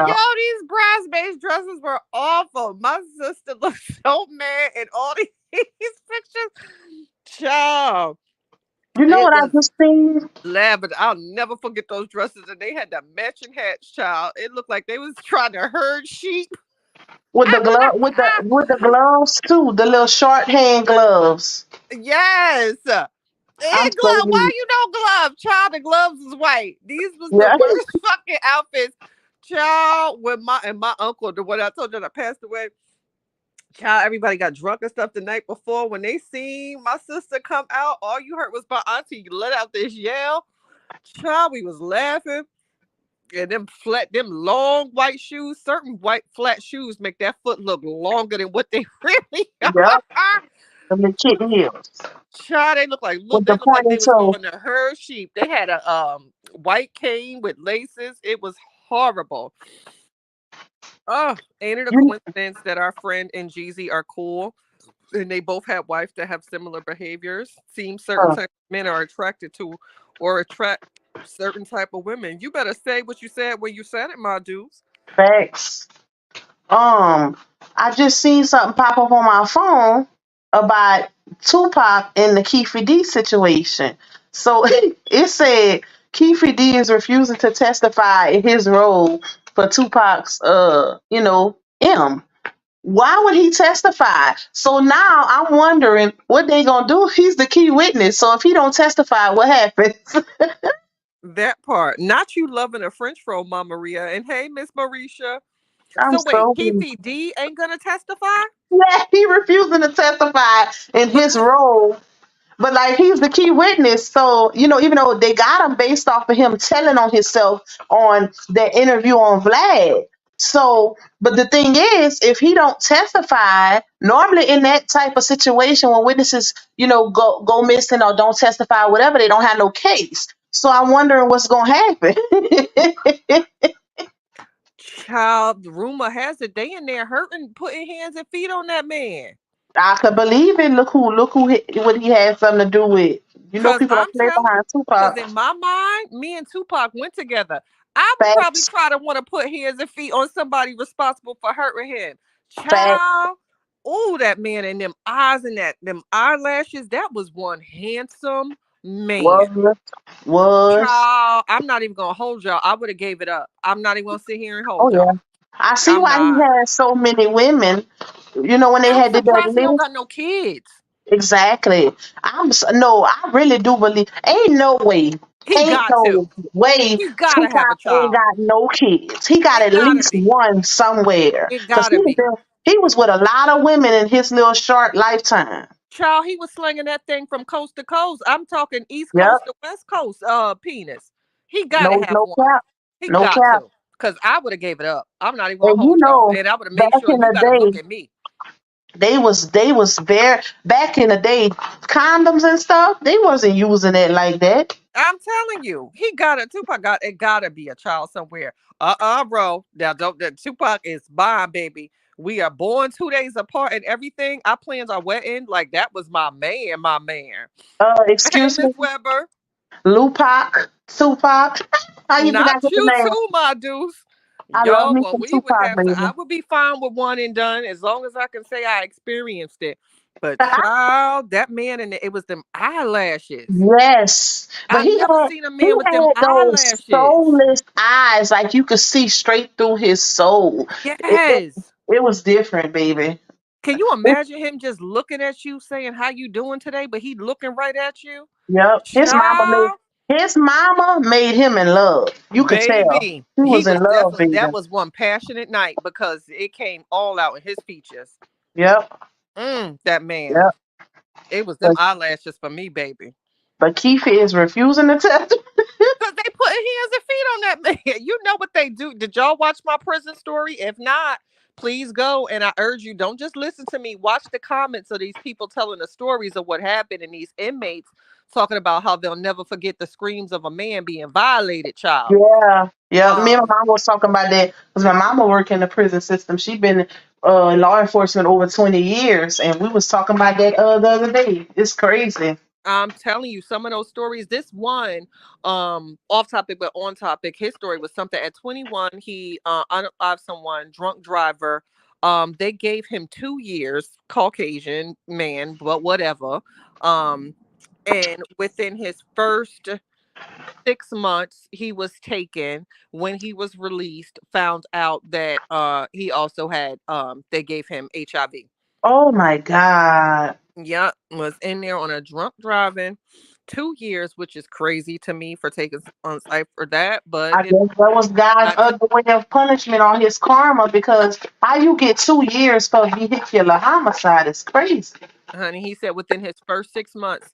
Yo, pizza. these brass-based dresses were awful. My sister looked so mad in all these pictures. Child, You know it what I was just seen lavish. I'll never forget those dresses, and they had the matching hats. Child, it looked like they was trying to herd sheep. with the glove with the gloves too, the little short hand gloves. Yes. I'm And so glove. Why weak. you know glove? Child, the gloves was white. These was the Yeah. worst fucking outfits. Child, with my uncle, the one I told you that passed away. Child, everybody got drunk and stuff the night before. When they seen my sister come out, all you heard was my auntie let out this yell. Child, we was laughing. And them long white shoes, certain white flat shoes make that foot look longer than what they really Yep. are. And the kitten heels Child, with they the look like they pointed was toe. going to herd sheep. They had a white cane with laces. It was horrible. Oh, ain't it a You coincidence that our friend and Jeezy are cool? And they both have wives that have similar behaviors. Seems certain uh, type of men are attracted to or attract certain type of women. You better say what you said when you said it, my dudes. facts. Um, I just seen something pop up on my phone about Tupac and the Keefe D situation. So it said Keefe D is refusing to testify in his role for Tupac's M. Why would he testify? So now I'm wondering what they gonna do if he's the key witness. So if he don't testify, what happens? That part. Not you loving a French fro, Mama Maria. And hey, Miss Marisha. I'm So wait, so Keefe D ain't gonna testify? yeah, he refusing to testify in But his role. But like he's the key witness, so even though they got him based off of him telling on himself on that interview on Vlad. So, but the thing is, if he don't testify, normally in that type of situation when witnesses, go missing or don't testify, whatever, they don't have no case. So I'm wondering what's gonna happen. child, the rumor has it they in there hurting, putting hands and feet on that man. I could believe it. What he had something to do with. You know, Cause people I'm don't play telling behind cause Tupac. in my mind, me and Tupac went together. I would probably Facts, try to want to put hands and feet on somebody responsible for hurting him. facts. Child. Oh, that man and them eyes and them eyelashes. That was one handsome man. Was, was. Child, I'm not even gonna hold y'all. I would have gave it up. I'm not even gonna sit here and Oh hold yeah. y'all. I see I'm why he not. had so many women. You know, when they I'm had did that surprised he don't list. got no kids. Exactly. No, I really do believe. He Ain't got no to. way He gotta have a Tupac ain't child. got no kids. He got It at gotta least be. one somewhere. It Cause gotta be. he was with a lot of women in his little short lifetime. Child, he was slinging that thing from coast to coast. I'm talking East Yep. Coast to West Coast. Penis. He gotta No, have no one. cap. He No got cap. to. Cause I would have gave it up. I'm not even gonna And you hold y'all. know, And I would have made back sure in you the gotta look day, at me. they was very back in the day, condoms and stuff, they wasn't using it like that. I'm telling you, he got it. Tupac got it. Gotta be a child somewhere. Bro. Now don't. That Tupac is mine, baby. We are born 2 days apart and everything. I planned our wedding like that was my man, my man. Hey, Excuse Miss me, Weber. Lupac, Tupac. How you Not forgot his you name? too, my deuce. I love Yo, me well, some we would Tupac, have to. baby. I would be fine with one and done as long as I can say I experienced it. But child, that man and it was them eyelashes. Yes, but I never seen a he man with them had those eyelashes. soulless eyes, like you could see straight through his soul. Yes. It was different, baby. Can you imagine him just looking at you saying how you doing today, but he looking right at you? Yep, Child, his mama made him in love. You could tell baby. he He was in was love, definitely baby. that was one passionate night because it came all out in his features. Yep, That man. yep. It was them But eyelashes for me, baby. Keith is refusing to tell. Cause they put hands and feet on that man. You know what they do. Did y'all watch my prison story? If not, please go. And I urge you, don't just listen to me. Watch the comments of these people telling the stories of what happened and these inmates talking about how they'll never forget the screams of a man being violated, child. Yeah, yeah. Me and my Um, mom was talking about that because my mama worked in the prison system. She been law enforcement over 20 years, and we was talking about that the other day. It's crazy. I'm telling you, some of those stories. This one, off topic but on topic. His story was something. At 21, he unalived someone, drunk driver. They gave him 2 years, Caucasian man, but whatever. Um, and within his first 6 months, he was taken. When he was released, found out that he also had they gave him HIV. Oh my God. Yep, was in there on a drunk driving, 2 years, which is crazy to me for taking on site for that. But I it guess that was God's got to, other way of punishment on his karma because how you get 2 years for vehicular homicide is crazy. honey. He said within his first 6 months,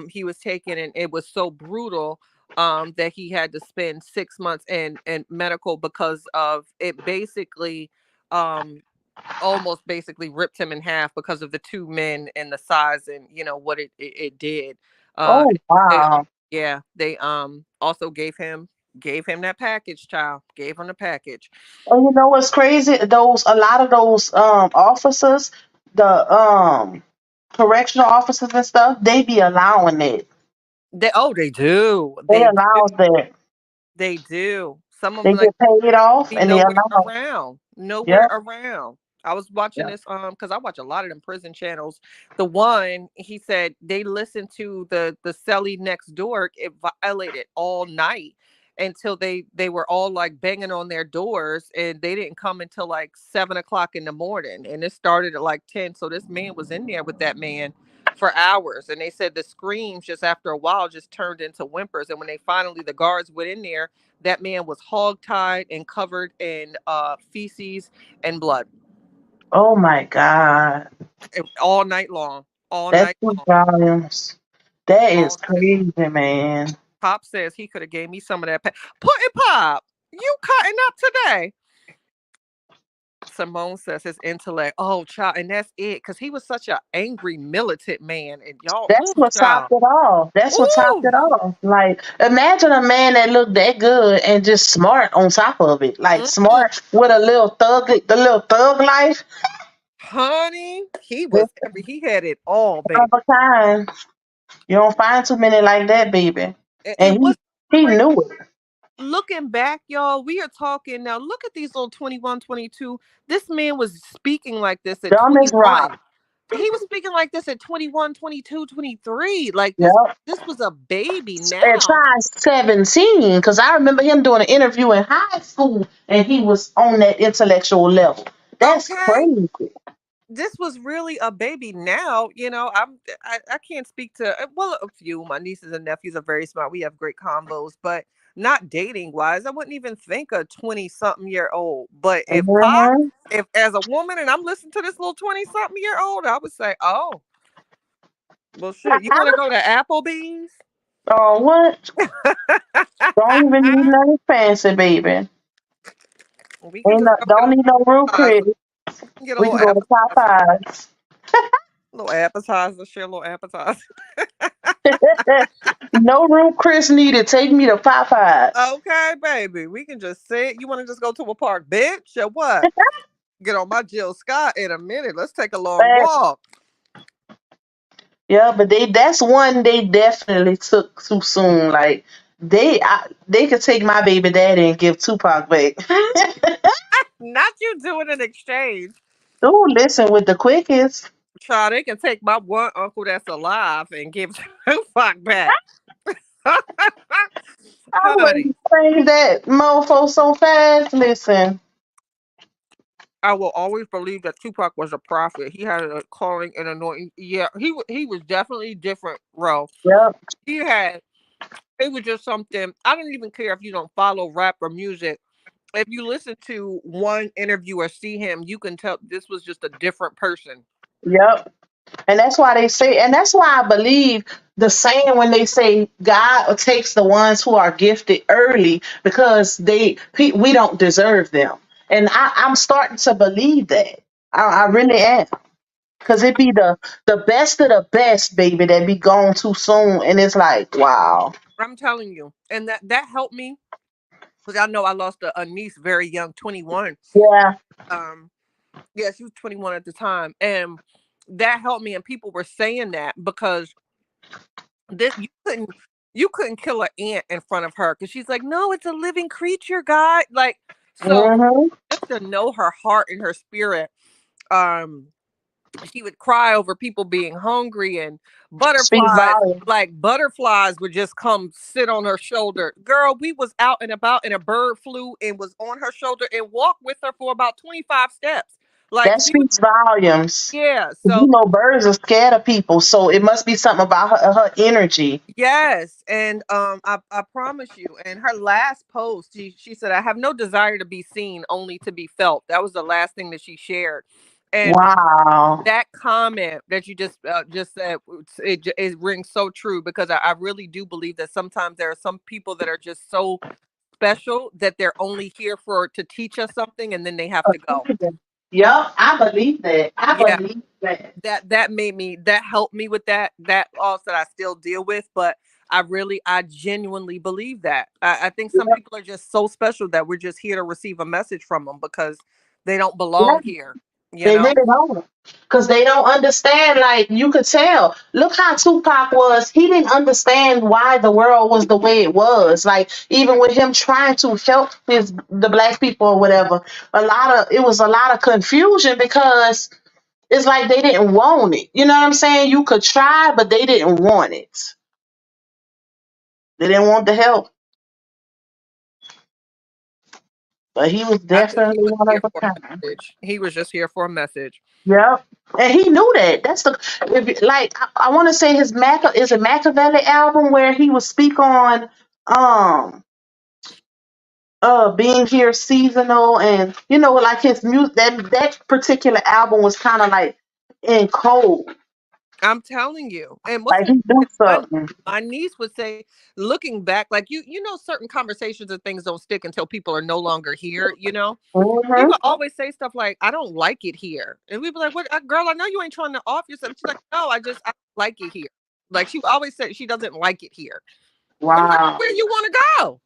he was taken, and it was so brutal, that he had to spend 6 months in medical because of it. Basically, um, almost basically ripped him in half because of the two men and the size and what it did. Uh, Oh they, wow. yeah, they also gave him that package, child. Gave him the package. And you know what's crazy? A lot of those officers, the correctional officers and stuff, they be allowing it. They do. They They do. allow that. They do. Some of They them like get paid off be and they nowhere allow. around. Nowhere Yep. around. I was watching Yep. this because I watch a lot of them prison channels. The one he said they listened to the celly next door. It violated all night until they were all like banging on their doors, and they didn't come until like 7 o'clock in the morning, and it started at like 10. So this man was in there with that man for hours, and they said the screams just after a while just turned into whimpers, and when they finally the guards went in there, that man was hog-tied and covered in feces and blood Oh my God. all night long. All That's night two long. volumes. That is All night. crazy, man. Pop says he could have gave me some of that. Put it, Pop. You cutting up today? Simone says his intellect. Oh, child, and that's it. Because he was such an angry militant man, and y'all, That's ooh, what topped child, it all. That's what topped ooh, it all. Like, imagine a man that looked that good and just smart on top of it. Like mm-mm. smart with the little thug life. honey, This he had it all, one of baby. a kind. You don't find too many like that, baby. And And what's he crazy, knew it. looking back, y'all, we are talking now. Look at these little 21, 22. This man was speaking like this at Dumb as rock. 21. He was speaking like this at 21, 22, 23. Like Yep. this was a baby At now. try 17, because I remember him doing an interview in high school and he was on that intellectual level. That's Okay. crazy. This was really a baby now. I can't speak to well, a few. My nieces and nephews are very smart. We have great combos, but not dating wise. I wouldn't even think a 20 something year old. But Mhm. if as a woman and I'm listening to this little 20 something year old, I would say, oh, well shit, you want to go to Applebee's? Oh, what? Don't even need nothing fancy, baby. We can just go get a Don't little need no real appetizer. credit. Get a We little can go to appetizer. Popeyes. Little appetizer, share a little appetizer. No real Chris needed. Take me to Popeyes. Okay, baby. We can just sit. You want to just go to a park, bitch, or what? Get on my Jill Scott in a minute. Let's take a long But, walk. yeah, but that's one they definitely took too soon. Like they could take my baby daddy and give Tupac back. Not you doing an exchange. Ooh, listen with the quickest. Child, they can take my one uncle that's alive and give Tupac back. I Honey, wouldn't change that mofo so fast. Listen. I will always believe that Tupac was a prophet. He had a calling and anointing. Yeah, he was definitely different, bro. Yep. He had it was just something. I don't even care if you don't follow rap or music. If you listen to one interview or see him, you can tell this was just a different person. Yep. And that's why they say, and that's why I believe the saying when they say God takes the ones who are gifted early because we don't deserve them. And I'm starting to believe that. I really am. Cause it be the best of the best, baby, that be gone too soon. And it's like, wow. I'm telling you, and that helped me because I know I lost a niece very young, 21. Yeah. Um, yeah, she was 21 at the time, and that helped me. And people were saying that because this you couldn't kill an ant in front of her because she's like, no, it's a living creature, God. Like so, Hmm. just to know her heart and her spirit. Um, she would cry over people being hungry and Speaks butterflies volume. like butterflies would just come sit on her shoulder. Girl, we was out and about and a bird flew and was on her shoulder and walked with her for about 25 steps. Like That she was, speaks volumes. yeah. You So know, birds are scared of people, so it must be something about her energy. yes, and I promise you. And her last post, she said, "I have no desire to be seen, only to be felt." That was the last thing that she shared, and Wow. that comment that you just said, it rings so true because I really do believe that sometimes there are some people that are just so special that they're only here for to teach us something and then they have to go. Yep, I believe that. I Yeah, believe that. that made me that helped me with that also that I still deal with, but I genuinely believe that. I think some Yep. people are just so special that we're just here to receive a message from them because they don't belong Yeah, here. You they know, really don't. Because they don't understand, like, you could tell. Look how Tupac was. He didn't understand why the world was the way it was. Like, even with him trying to help the black people or whatever, it was a lot of confusion because it's like they didn't want it. You know what I'm saying? You could try, but they didn't want it. They didn't want the help. But he was I think he definitely was one here of a for a kind. message. He was just here for a message. Yep. And he knew that. That's the like I want to say his is it Machiavelli album where he would speak on um being here seasonal and like his music that particular album was kind of like in cold. I'm telling you. And what's Like he knew my, something. my niece would say, looking back, like you know, certain conversations and things don't stick until people are no longer here. You know, she Hmm. would always say stuff like, "I don't like it here," and we'd be like, "What, girl? I know you ain't trying to off yourself." She's like, "No, I don't like it here." Like she always said, she doesn't like it here. I'm like, Wow. "Where you want to go?"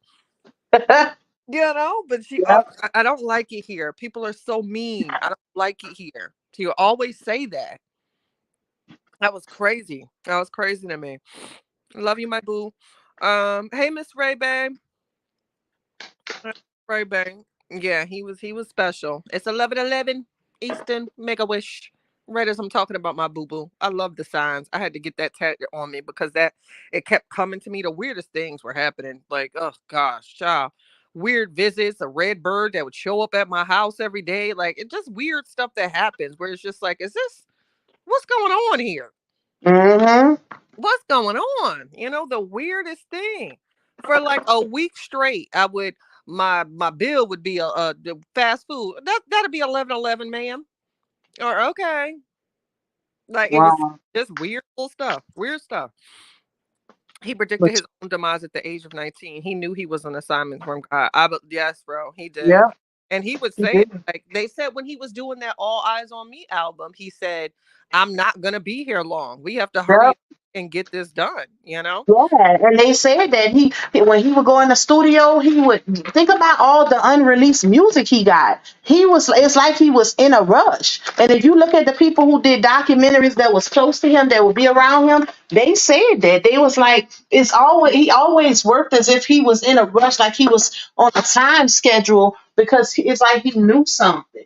You know, but Yep. I don't like it here. People are so mean. I don't like it here. He would always say that. That was crazy. That was crazy to me. Love you, my boo. Hey, Miss Ray Bay. Ray Bay. Yeah, he was special. It's 11:11 Eastern. Make a wish. Right as I'm talking about my boo boo. I love the signs. I had to get that tagged on me because that it kept coming to me. The weirdest things were happening. Like, oh gosh, child. Weird visits, a red bird that would show up at my house every day. Like, it's just weird stuff that happens where it's just like, is this what's going on here? Mm-hmm. What's going on? The weirdest thing. For like a week straight, I would my bill would be the fast food. That'd be 11:11, ma'am. Or okay, like it was Wow. just weird little stuff. Weird stuff. He predicted But his own demise at the age of 19. He knew he was an assignment from God. Yes, bro, he did. yeah, And he would he say it, did. like they said when he was doing that All Eyes on Me album, he said, I'm not gonna be here long. We have to hurry Yep. up and get this done. Yeah, and they said that when he would go in the studio, he would think about all the unreleased music he got. It's like he was in a rush. And if you look at the people who did documentaries that was close to him, that would be around him, they said that they was like he always worked as if he was in a rush, like he was on a time schedule because it's like he knew something.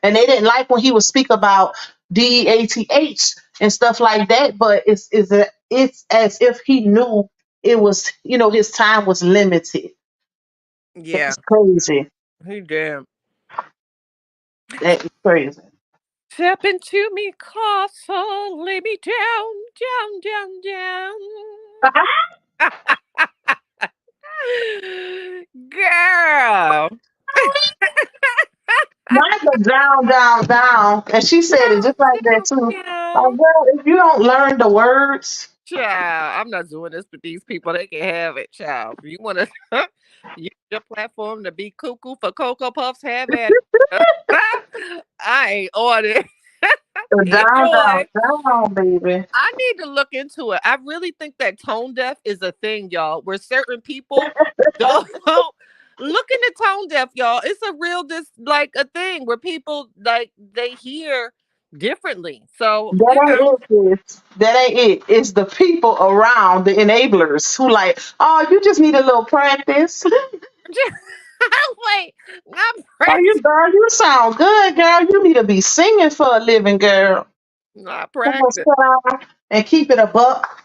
And they didn't like when he would speak about DEATH and stuff like that. But it's as if he knew it was, his time was limited. Yeah, That's crazy. he did. That is crazy. Step into me, castle, lay me down, down, down, down. Girl. Mine was down, down, down, and she said it Down, just like that down, too. down. Like, girl, if you don't learn the words, Child, I'm not doing this with these people. They can have it, child. If you want to use your platform to be cuckoo for Cocoa Puffs, have at it. I ain't on it. down, down, Anyway, down, baby. I need to look into it. I really think that tone deaf is a thing, y'all, where certain people don't look into tone deaf, y'all. It's a real like a thing where people like they hear differently. So, That ain't it, sis. That ain't it. It's the people around the enablers who like, oh, you just need a little practice. wait, not Oh, practice. you sound good, girl. You need to be singing for a living, girl. Not Come on, practice. sit down and keep it a buck.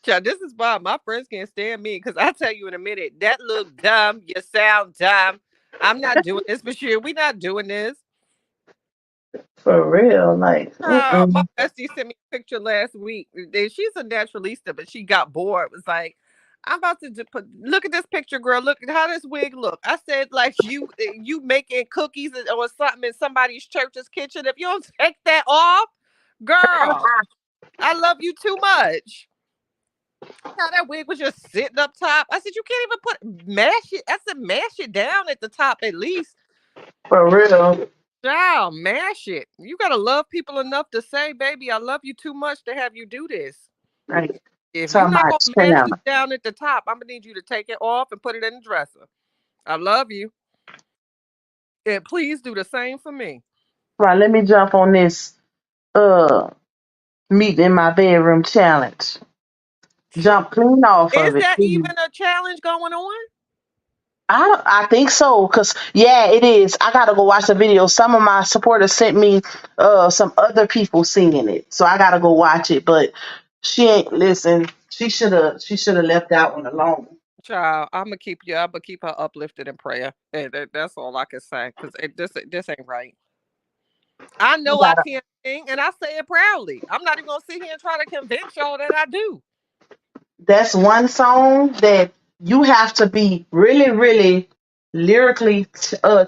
Child, this is why my friends can't stand me because I tell you in a minute, that look dumb. You sound dumb. I'm not doing this for sure. We not doing this. For real, like, My mm-mm. bestie sent me a picture last week. She's a naturalista, but she got bored. Was like, I'm about to look at this picture, girl. Look at how this wig look. I said, like you making cookies or something in somebody's church's kitchen. If you don't take that off, girl, I love you too much. How that wig was just sitting up top. I said, you can't even mash it. I said, mash it down at the top at least. For real. Child, mash it. You gotta love people enough to say, baby, I love you too much to have you do this. Like, If you're so not much. gonna mash it down at the top, I'm gonna need you to take it off and put it in the dresser. I love you. And please do the same for me. Right, let me jump on this uh meet in my bedroom challenge. Jump clean off Is of it, that please. even a challenge going on? I think so, cause yeah, it is. I gotta go watch the video. Some of my supporters sent me some other people singing it, so I gotta go watch it. But she ain't listen. She should have left that one alone. Child, I'm gonna keep her uplifted in prayer. And that's all I can say. Cause this ain't right. I You know I gotta. can't sing, and I say it proudly. I'm not even gonna sit here and try to convince y'all that I do. That's one song that you have to be really, really lyrically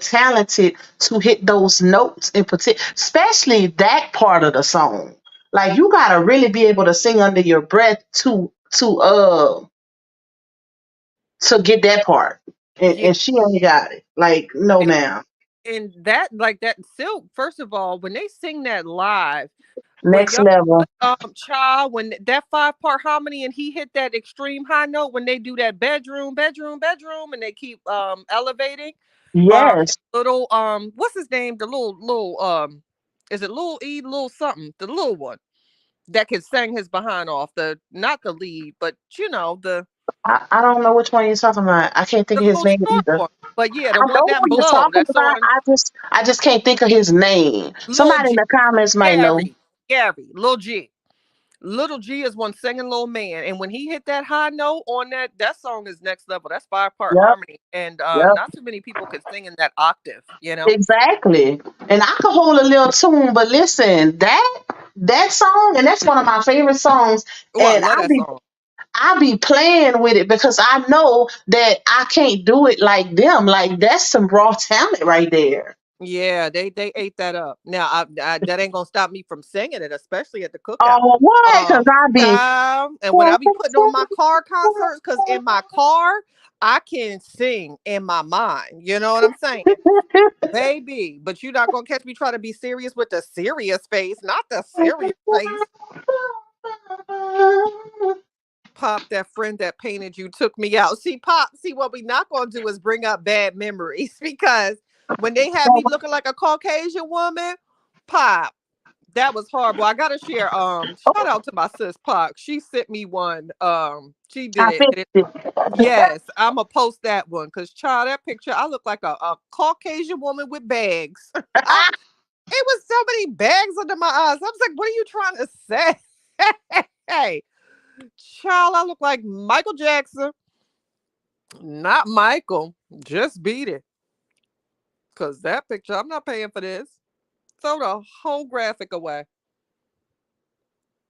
talented to hit those notes in particular, especially that part of the song. Like you gotta really be able to sing under your breath to get that part. Yeah, And she ain't got it. Like, no and, ma'am. and that like that silk. First of all, when they sing that live, when Next y'all level. child, when that 5-part harmony and he hit that extreme high note, when they do that bedroom, bedroom, bedroom, and they keep elevating. Yes. Little what's his name? The little is it Lil E, Lil something? The little one that could sing his behind off. The not the lead, but you know, I don't know which one you're talking about. I can't think the of his little name short either. one. But yeah, I the one know that what you're blow. talking That's about. on I just can't think of his name. Lil Somebody in G. the comments might know. Gary. Gary. Lil G. Little G is one singing little man, and when he hit that high note on that song is next level. That's 5-part Yep, harmony, and yep. not too many people could sing in that octave. You know. Exactly. And I could hold a little tune, but listen, that song, and that's one of my favorite songs. Oh, I And love that song. I be playing with it because I know that I can't do it like them. Like that's some raw talent right there. Yeah, they ate that up. Now, that ain't gonna stop me from singing it, especially at the cookout. Oh, what? Because I be. And when I be putting on my car concerts, because in my car I can sing in my mind. You know what I'm saying, baby? But you're not gonna catch me trying to be serious with the serious face, not the serious face. Pop, that friend that painted you took me out. See, Pop, see what we not gonna do is bring up bad memories because when they had me looking like a Caucasian woman, Pop, that was horrible. I gotta share. Shout out to my sis Pop. She sent me one. She did I it. fixed it. Yes, I'ma post that one because child, that picture, I look like a Caucasian woman with bags. It was so many bags under my eyes. I was like, what are you trying to say? Hey, child, I look like Michael Jackson. Not Michael. Just beat it. Cause that picture, I'm not paying for this. Throw the whole graphic away.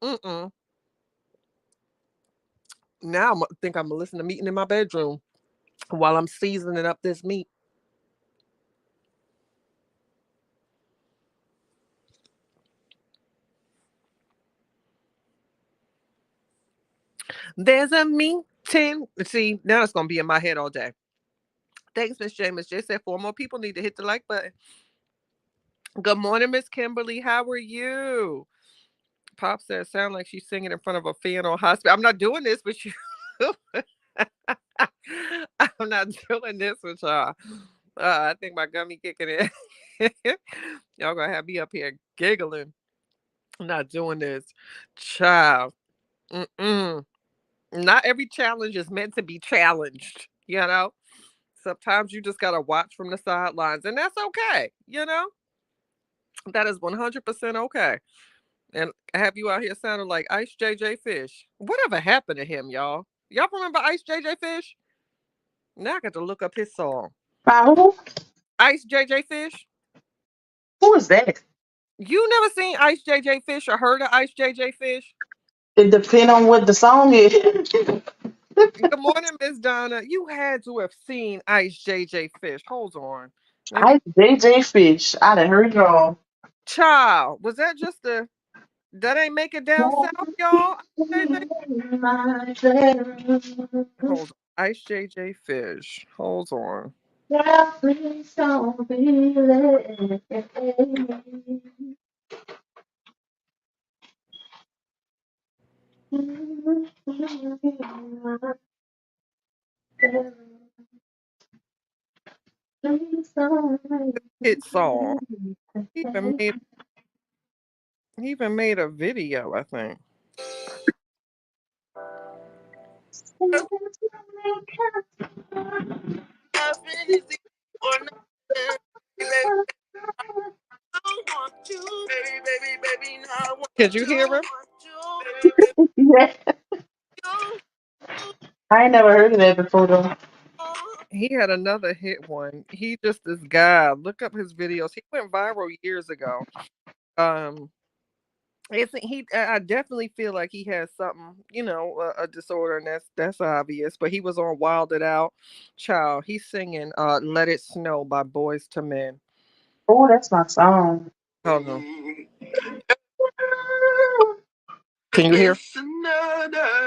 Mm-mm. Now think I'm gonna listen to meeting in my bedroom while I'm seasoning up this meat. There's a meeting. See, now it's gonna be in my head all day. Thanks, Miss J. Miss J said 4 more people need to hit the like button. Good morning, Miss Kimberly. How are you? Pop said, sound like she's singing in front of a fan on hospital. I'm not doing this with you. I'm not doing this with y'all. I think my gummy kicking in. Y'all gonna have me up here giggling. I'm not doing this. Child. Mm-mm. Not every challenge is meant to be challenged, you know? Sometimes you just gotta watch from the sidelines, and that's okay, you know? That is 100% okay. And have you out here sounding like Ice JJ Fish? Whatever happened to him, y'all? Y'all remember Ice JJ Fish? Now I got to look up his song. By who? Ice JJ Fish? Who is that? You never seen Ice JJ Fish or heard of Ice JJ Fish? It depends on what the song is. Good morning, Miss Donna. You had to have seen Ice JJ Fish. Hold on. Let me. I JJ Fish. I done heard it all. Child, was that just a. That ain't make it down south, y'all? JJ? Hold on. Ice JJ Fish. Hold on. Please don't be Hit song. He even made he even made a video, I think. Could you hear him? Yeah. I ain't never heard of that before though. He had another hit one. He just this guy. Look up his videos. He went viral years ago. Um, it's he. I definitely feel like he has something, a disorder, and that's obvious. But he was on Wild It Out, child. He's singing "Let It Snow" by Boys to Men. Oh, that's my song. Hold on. Can you hear?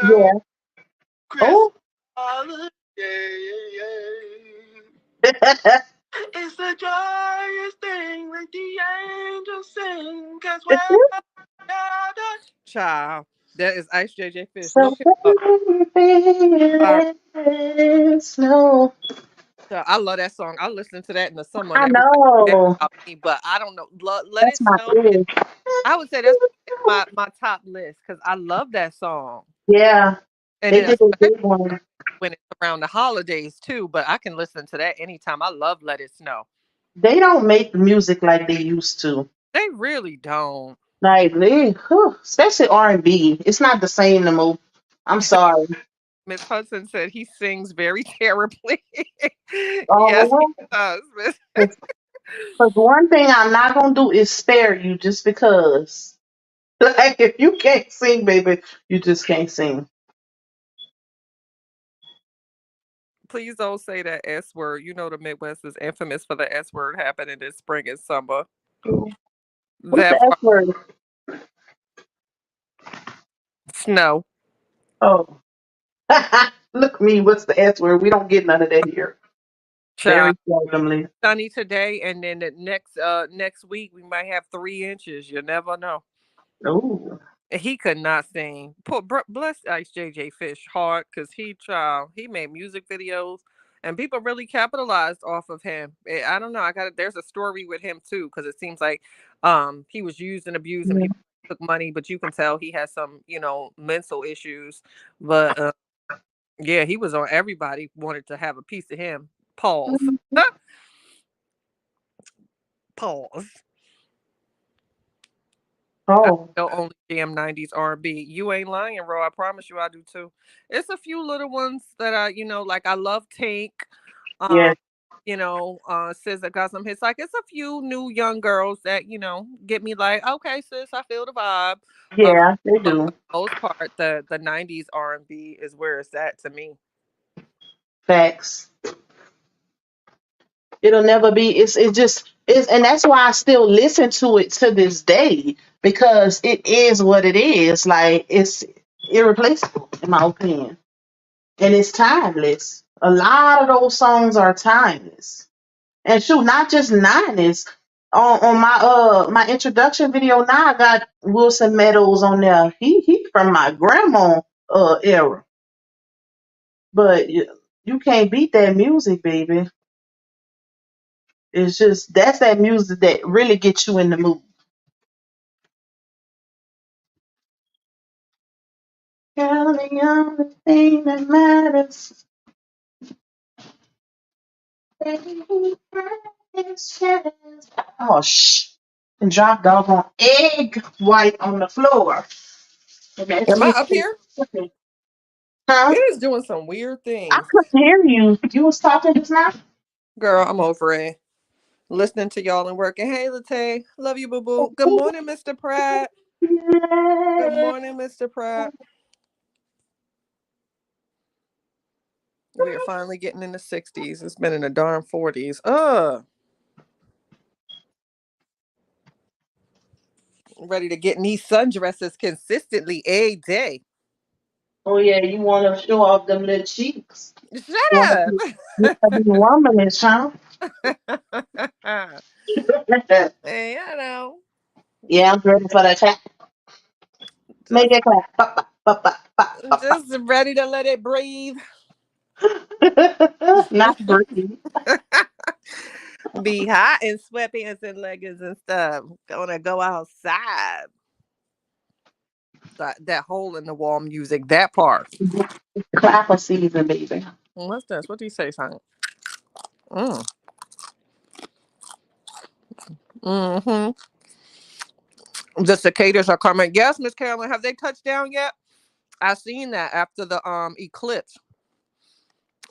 Yeah. Oh. It's the joyous thing like the angels sing. Cause child, that is Ice JJ Fish. So Look him up. baby, let it snow. I love that song. I listen to that in the summer and I everybody say that know. about me, but I don't know. Let That's It my Snow is, ear. I would say that's my top list because I love that song. Yeah. And They then did a especially big one. when it's around the holidays too, but I can listen to that anytime. I love Let It Snow. They don't make music like they used to. They really don't. Like especially R&B. It's not the same no more. I'm sorry. Miss Hudson said he sings very terribly. Yes, he Oh, does. Miss. because one thing I'm not gonna do is spare you just because. Like if you can't sing, baby, you just can't sing. Please don't say that S word. You know the Midwest is infamous for the S word happening this spring and summer. What's the That S part, word? snow. Oh, look me. What's the S word? We don't get none of that here. Child. Very seldomly. Sunny today, and then the next week we might have 3 inches. You never know. Oh, He could not sing. Bless Ice JJ Fish hard because he made music videos and people really capitalized off of him. I don't know. There's a story with him too because it seems like he was used and abused and people took money, but you can tell he has some mental issues. But yeah, he was on. Everybody wanted to have a piece of him. Pause. Pause. I oh, still only jam 90s R&B. You ain't lying, Ro. I promise you I do too. It's a few little ones that like I love Tink. yeah, Um, Sis that got some hits. Like it's a few new young girls that, get me like, okay, sis, I feel the vibe. Um, yeah, they but do. for the most part, the 90s R&B is where it's at to me. Facts. It'll never be. It just is, and that's why I still listen to it to this day because it is what it is. Like it's irreplaceable in my opinion, and it's timeless. A lot of those songs are timeless, and shoot, not just nineties. On my introduction video now, I got Wilson Meadows on there. He from my grandma era, but you can't beat that music, baby. It's just that's that music that really gets you in the mood. Girl, the only thing that matters is chance. Oh and drop doggone egg white on the floor. And that's Am I me. up here? Huh? It is doing some weird I things. couldn't hear you. You was talking just now. Girl, I'm over it. Listening to y'all and working. Hey, Late. Love you, boo boo. Good morning, Mr. Pratt. Good morning, Mr. Pratt. We are finally getting in the 60s. It's been in the darn 40s. Ready to get in these sundresses consistently a day. Oh yeah, you want to show off them little cheeks. Shut You wanna be womanish, huh? up. Hey, I know. Yeah, I'm ready for that clap. Make Just it clap. Ba, ba, ba, ba, ba, ba, ba. just ready to let it breathe. Not breathe. Be hot in sweatpants and leggings and stuff. Gonna go outside. That hole in the wall music, that part. Clapper season, baby. What's this? What do you say, son? Mm. Mm-hmm. The cicadas are coming. Yes, Miss Carolyn, have they touched down yet? I seen that after the eclipse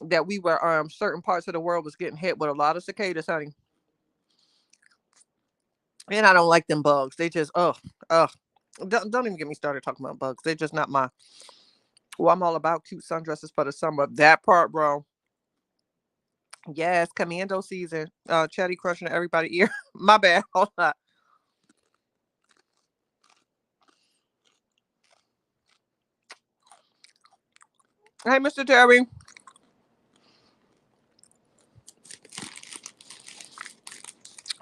that we were certain parts of the world was getting hit with a lot of cicadas, honey. And I don't like them bugs. They just ugh. Don't even get me started talking about bugs. They're just not my. Well, I'm all about cute sundresses for the summer. That part, bro. Yes, commando season. Chatty crushing everybody ear. My bad. Hold on. Hey, Mr. Terry.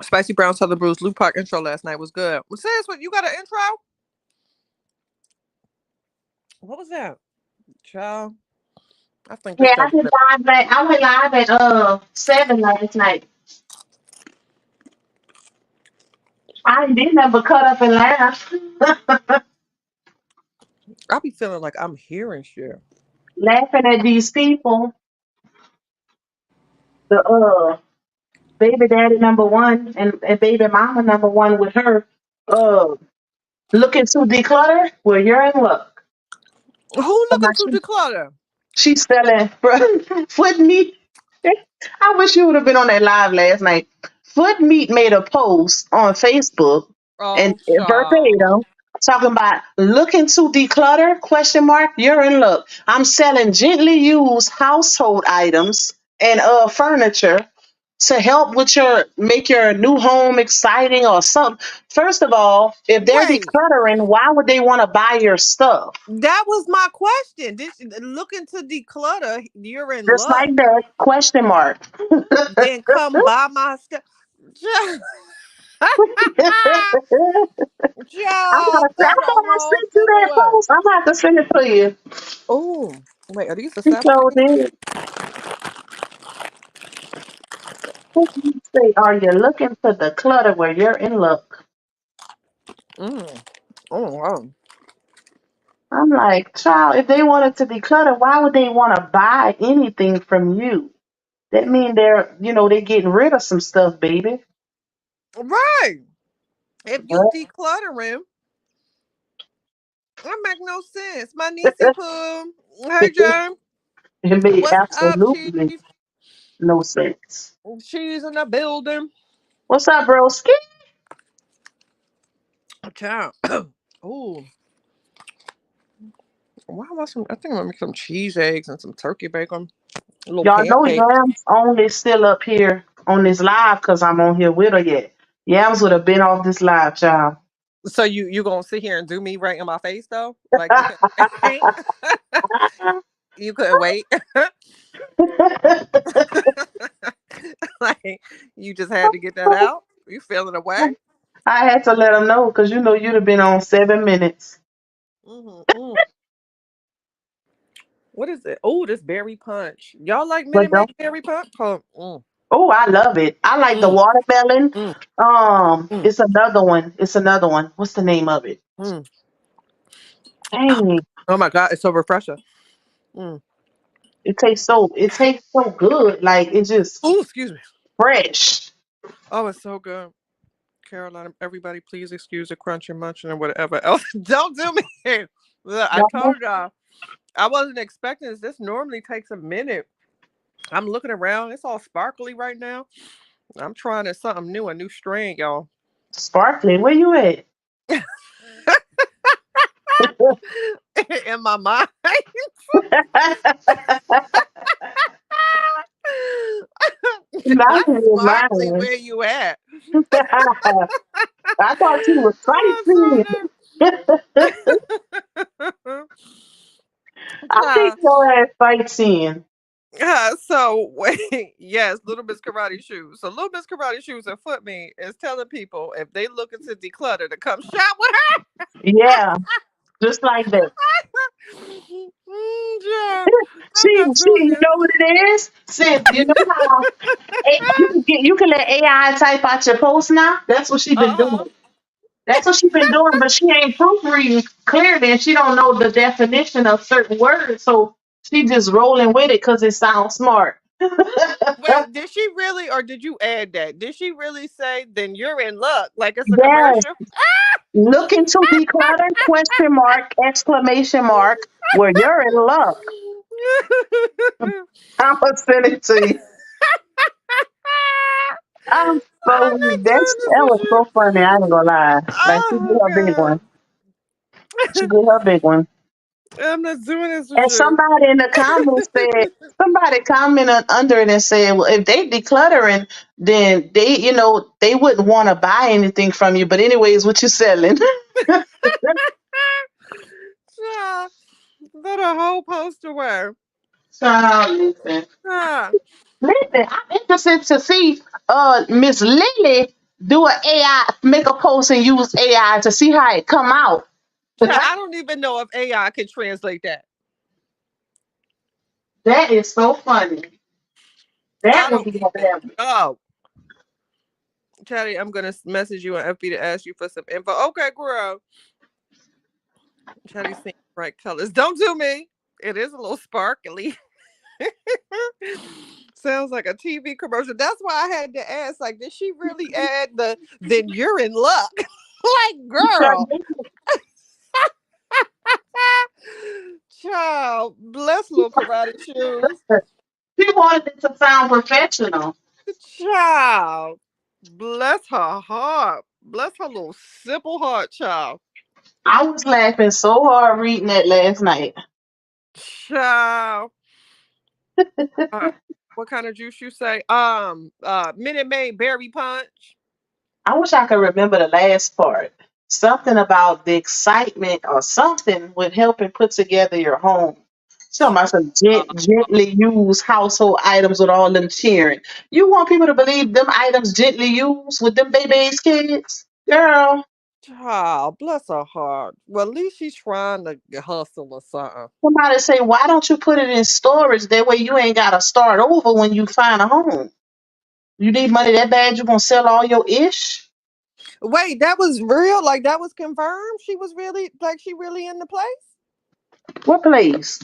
Spicy brown southern brews. Lupac intro last night was good. Sis, what you got an intro? What was that? Child. I think this Yeah, I stuff. did live at I went live at 7 last night. I didn't ever cut up and laugh. I be feeling like I'm hearing shit. Laughing at these people. The baby daddy number one and baby mama number one with her. Uh looking to declutter, well you're in luck. Who So now looking to declutter? she's selling foot meat. I wish you would have been on that live last night. Foot Meat made a post on Facebook and Oh, child. verbatim talking about looking to declutter question mark you're in luck. I'm selling gently used household items and furniture to help with your make your new home exciting or something. First of all, if they're Wait, decluttering, why would they want to buy your stuff? that was my question. Looking to declutter? You're in Just luck. like that question mark. Then come buy my stuff. Child, I that thought don't I go sent you that anywhere. post. I'm about to send it to you. Oh, wait, are these the He steps? showed it. What did you say? Are you looking for the clutter where you're in luck? Mm. Oh, wow. I'm like, child, if they wanted to declutter, why would they want to buy anything from you? That mean they're getting rid of some stuff, baby. Right. If you Well, decluttering, that make no sense. My niecey poo. Hey, Jane. it made What's up, Chief? absolutely no sense. She's in the building. What's up, broski? Child. Oh, why was some? I think I'm gonna make some cheese eggs and some turkey bacon. A little Y'all know pancake. Yams only still up here on this live because I'm on here with her yet. Yams would have been off this live, child. So you gonna sit here and do me right in my face though? Like you could wait? You couldn't wait. Like you just had to get that out. You feeling away? I had to let them know because you'd have been on 7 minutes. Mm-hmm. What is it? Oh, this berry punch. Y'all like But Minute don't. Maid berry punch? Oh, Oh, I love it. I like the mm, watermelon. mm, mm, It's another one. It's another one. What's the name of it? mm. Dang, Oh my god, it's so refreshing. Mm. it tastes so good. Like it's just Oh, excuse me. fresh. Oh, it's so good. Carolina, everybody, please excuse the crunching, munching, or whatever else. Don't do me. Look, I No, told y'all I wasn't expecting this. This normally takes a minute. I'm looking around. It's all sparkly right now. I'm trying something new, a new strain, y'all. sparkling. Where you at? In my mind. Not Not in your sparkly. mind. Where you at? I thought you were sightseeing. Oh, so I think good. your ass sightseeing. So wait, yes, Little Miss Karate Shoes. So Little Miss Karate Shoes and Foot Me is telling people if they looking to declutter to come shop with her. Yeah, just like that. Yeah, I'm See, not see, doing you this. know what it is? See, you know how you can let AI type out your post now? That's what she been Uh-huh. doing. That's what she been doing, but she ain't proofreading clearly and she don't know the definition of certain words. So she just rolling with it because it sounds smart. Wait, did she really, or did you add that? Did she really say, "Then you're in luck"? Like it's a Yes. commercial. Looking to declutter question mark exclamation mark where you're in luck. I'm gonna send it to you. I'm so I'm not that's doing this that with was you. so funny. I ain't gonna lie. Like she did Oh her big god, one. She did her big one. I'm not doing this with And you. somebody commented under it and said, well, if they decluttering, then they wouldn't want to buy anything from you. But anyways, what you selling? Yeah, that a whole poster wear. Child, listen. Ah, Listen, I'm interested to see Miss Lily do an AI, make a post and use AI to see how it come out. child, I don't even know if AI can translate that. That is so funny. I That would don't be even hilarious. know. Chatty, I'm gonna message you on FB to ask you for some info. Okay, girl. Chatty seeing bright colors. Don't do me. It is a little sparkly. Sounds like a TV commercial. That's why I had to ask, like, did she really add the then you're in luck? Like, girl. Child, bless little karate shoes. She wanted it to sound professional. Child, bless her heart. Bless her little simple heart, child. I was laughing so hard reading that last night. Child. Uh, what kind of juice you say? Minute Maid berry punch. I wish I could remember the last part. Something about the excitement or something with helping put together your home. Talking about some Uh, gently used household items with all them cheering. You want people to believe them items gently used with them baby's kids? Girl, child, bless her heart. Well, at least she's trying to hustle or something. somebody say, why don't you put it in storage? That way you ain't got to start over when you find a home. You need money that bad, you going to sell all your ish? Wait, that was real? Like that was confirmed? She was really like she really in the place? What place?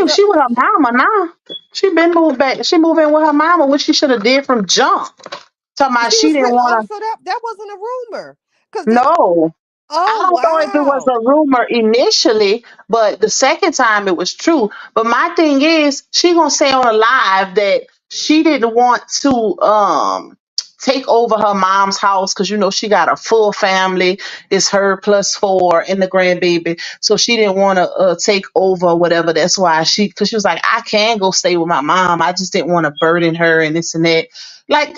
The She with her mama now. She been moved back. She moved in with her mama, which she should have did from jump. Talking about she she was didn't real. Oh, want so that wasn't a rumor. Cause to. the No, I oh don't know if it was wow. a rumor initially, but the second time it was true. But my thing is, she gonna say on a live that she didn't want to take over her mom's house because you know she got a full family. It's her plus four and the grandbaby, so she didn't want to take over whatever. That's why because she was like, I can go stay with my mom. I just didn't want to burden her and this and that. Like,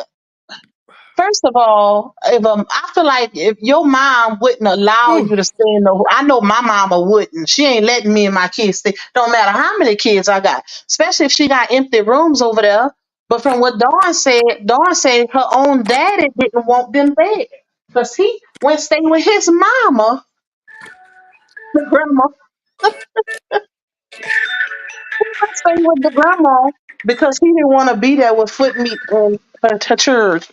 first of all, if I feel like if your mom wouldn't allow Ooh, you to stay in the, I know my mama wouldn't. She ain't letting me and my kids stay. Don't matter how many kids I got, especially if she got empty rooms over there. But from what Dawn said her own daddy didn't want them there because he went stay with his mama, the grandma, stay with the grandma because he didn't want to be there with foot meat and her church,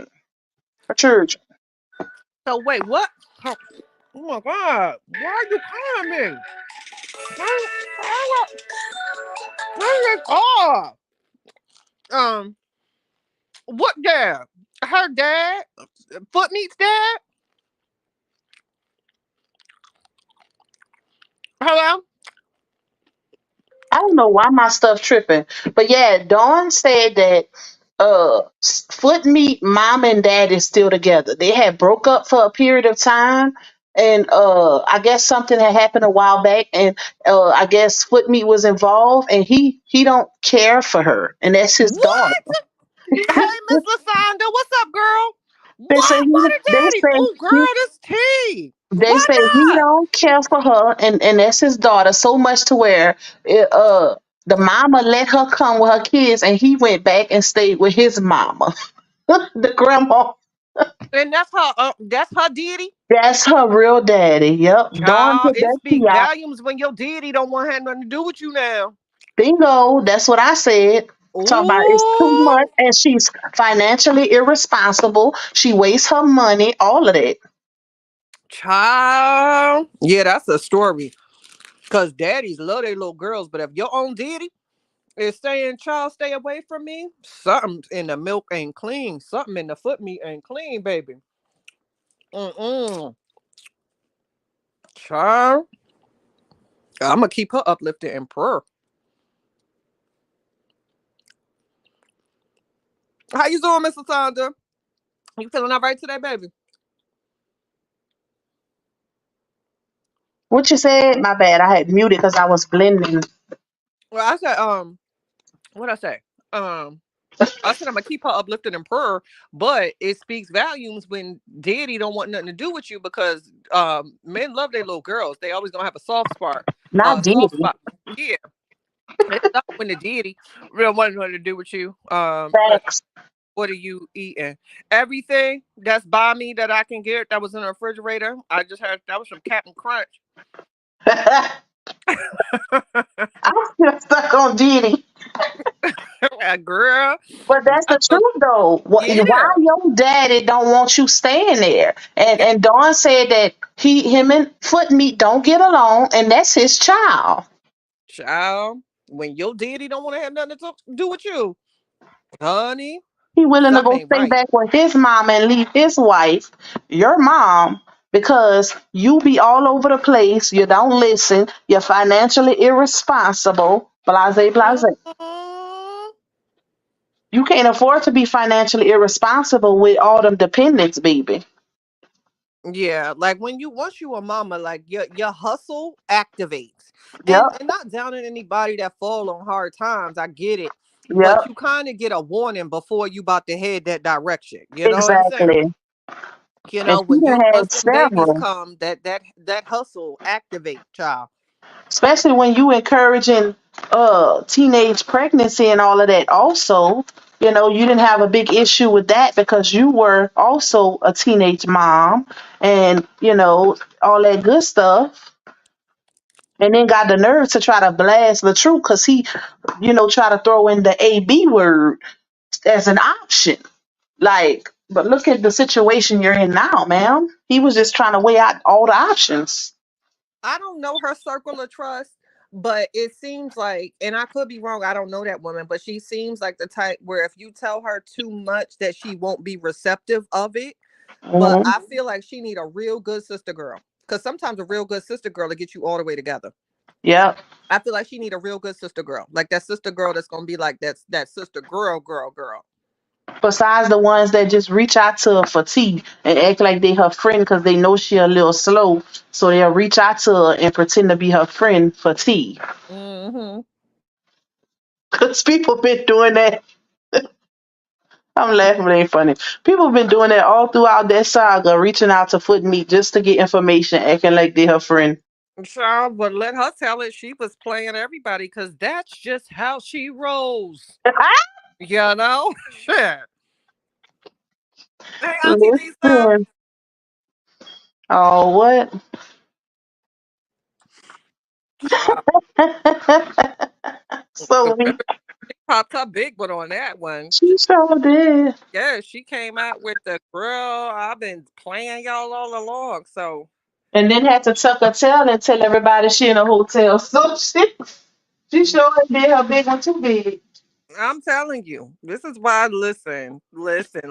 her church. so wait, what? Oh my god. Why are you calling me? Turn it off. Um, what dad? Her dad? Foot meets dad? Hello? I don't know why my stuff tripping, but yeah, Dawn said that Foot Meat mom and dad is still together. They had broke up for a period of time, and I guess something had happened a while back, and I guess Foot Meat was involved, and he don't care for her, and that's his daughter. What? Hey, Miss Lasanda, what's up, girl? They say What? Why did daddy? Oh, he, girl, this tea. they Why say he not? don't care for her, and that's his daughter so much to where the mama let her come with her kids, and he went back and stayed with his mama, the grandma. And that's her deity. That's her real daddy. Yep, Dawn Child, put it that tea speaks out. volumes when your deity don't want to have nothing to do with you now. Bingo. That's what I said. Talk about it's too much, Ooh, and she's financially irresponsible. She wastes her money. All of that. child. Yeah, that's a story. Cause daddies love their little girls, but if your own deity is saying, "Child, stay away from me," something in the milk ain't clean. Something in the foot meat ain't clean, baby. Mm-mm. Child, I'm gonna keep her uplifted in prayer. How you doing, Mr. Sandra? You feeling all right today, baby? What you said? My bad. I had muted because I was blending. Well, I said, what I say? Um, I said I'm gonna keep her uplifted in prayer, but it speaks volumes when daddy don't want nothing to do with you because men love their little girls. They always gonna have a Not soft Diddy. spot. Yeah, it's not when the daddy don't want nothing to do with you. Facts. What are you eating? Everything that's by me that I can get that was in the refrigerator. I just had that was from Captain Crunch. I'm still stuck on Diddy. Girl, But that's I the took, truth though. Why yeah, your daddy don't want you staying there? yeah, And Dawn said that him and Foot Meat don't get along, and that's his child. child. When your daddy don't want to have nothing to do with you, honey, He willing to something go ain't stay right. back with his mom and leave his wife, your mom, because you be all over the place. You don't listen. You're financially irresponsible. Blase, blase. Mhm. You can't afford to be financially irresponsible with all them dependents, baby. Yeah, like when you once you a mama, like your hustle activates. And Yep, not downing anybody that fall on hard times. I get it. But yep, you kind of get a warning before you about to head that direction. You know what I'm saying? exactly. You And know, she when done you had once them babies several. come, that hustle activate, child. Especially when you encouraging teenage pregnancy and all of that also, you didn't have a big issue with that because you were also a teenage mom and all that good stuff, and then got the nerve to try to blast the truth because he try to throw in the AB word as an option. Like, but look at the situation you're in now, ma'am. He was just trying to weigh out all the options. I don't know her circle of trust, but it seems like, and I could be wrong, I don't know that woman, but she seems like the type where if you tell her too much that she won't be receptive of it. But Hmm. I feel like she need a real good sister girl. Cause sometimes a real good sister girl will get you all the way together. Yep. I feel like she need a real good sister girl. Like that sister girl that's gonna be like that sister girl. Besides the ones that just reach out to her for tea and act like they her friend because they know she a little slow, so they'll reach out to her and pretend to be her friend for tea. Hmm. Because people been doing that. I'm laughing, but it ain't funny. People been doing that all throughout that saga, reaching out to Foot Meat just to get information, acting like they her friend. Child, but let her tell it. She was playing everybody because that's just how she rolls. You know? Shit. Hey, Auntie Lisa. Listen. Oh, what? Child. So we, Popped up big, but on that one, she sure did. yeah, she came out with the girl. I've been playing y'all all along. So And then had to tuck her tail and tell everybody she in a hotel. So she sure did her big one too big. I'm telling you, this is why. Listen,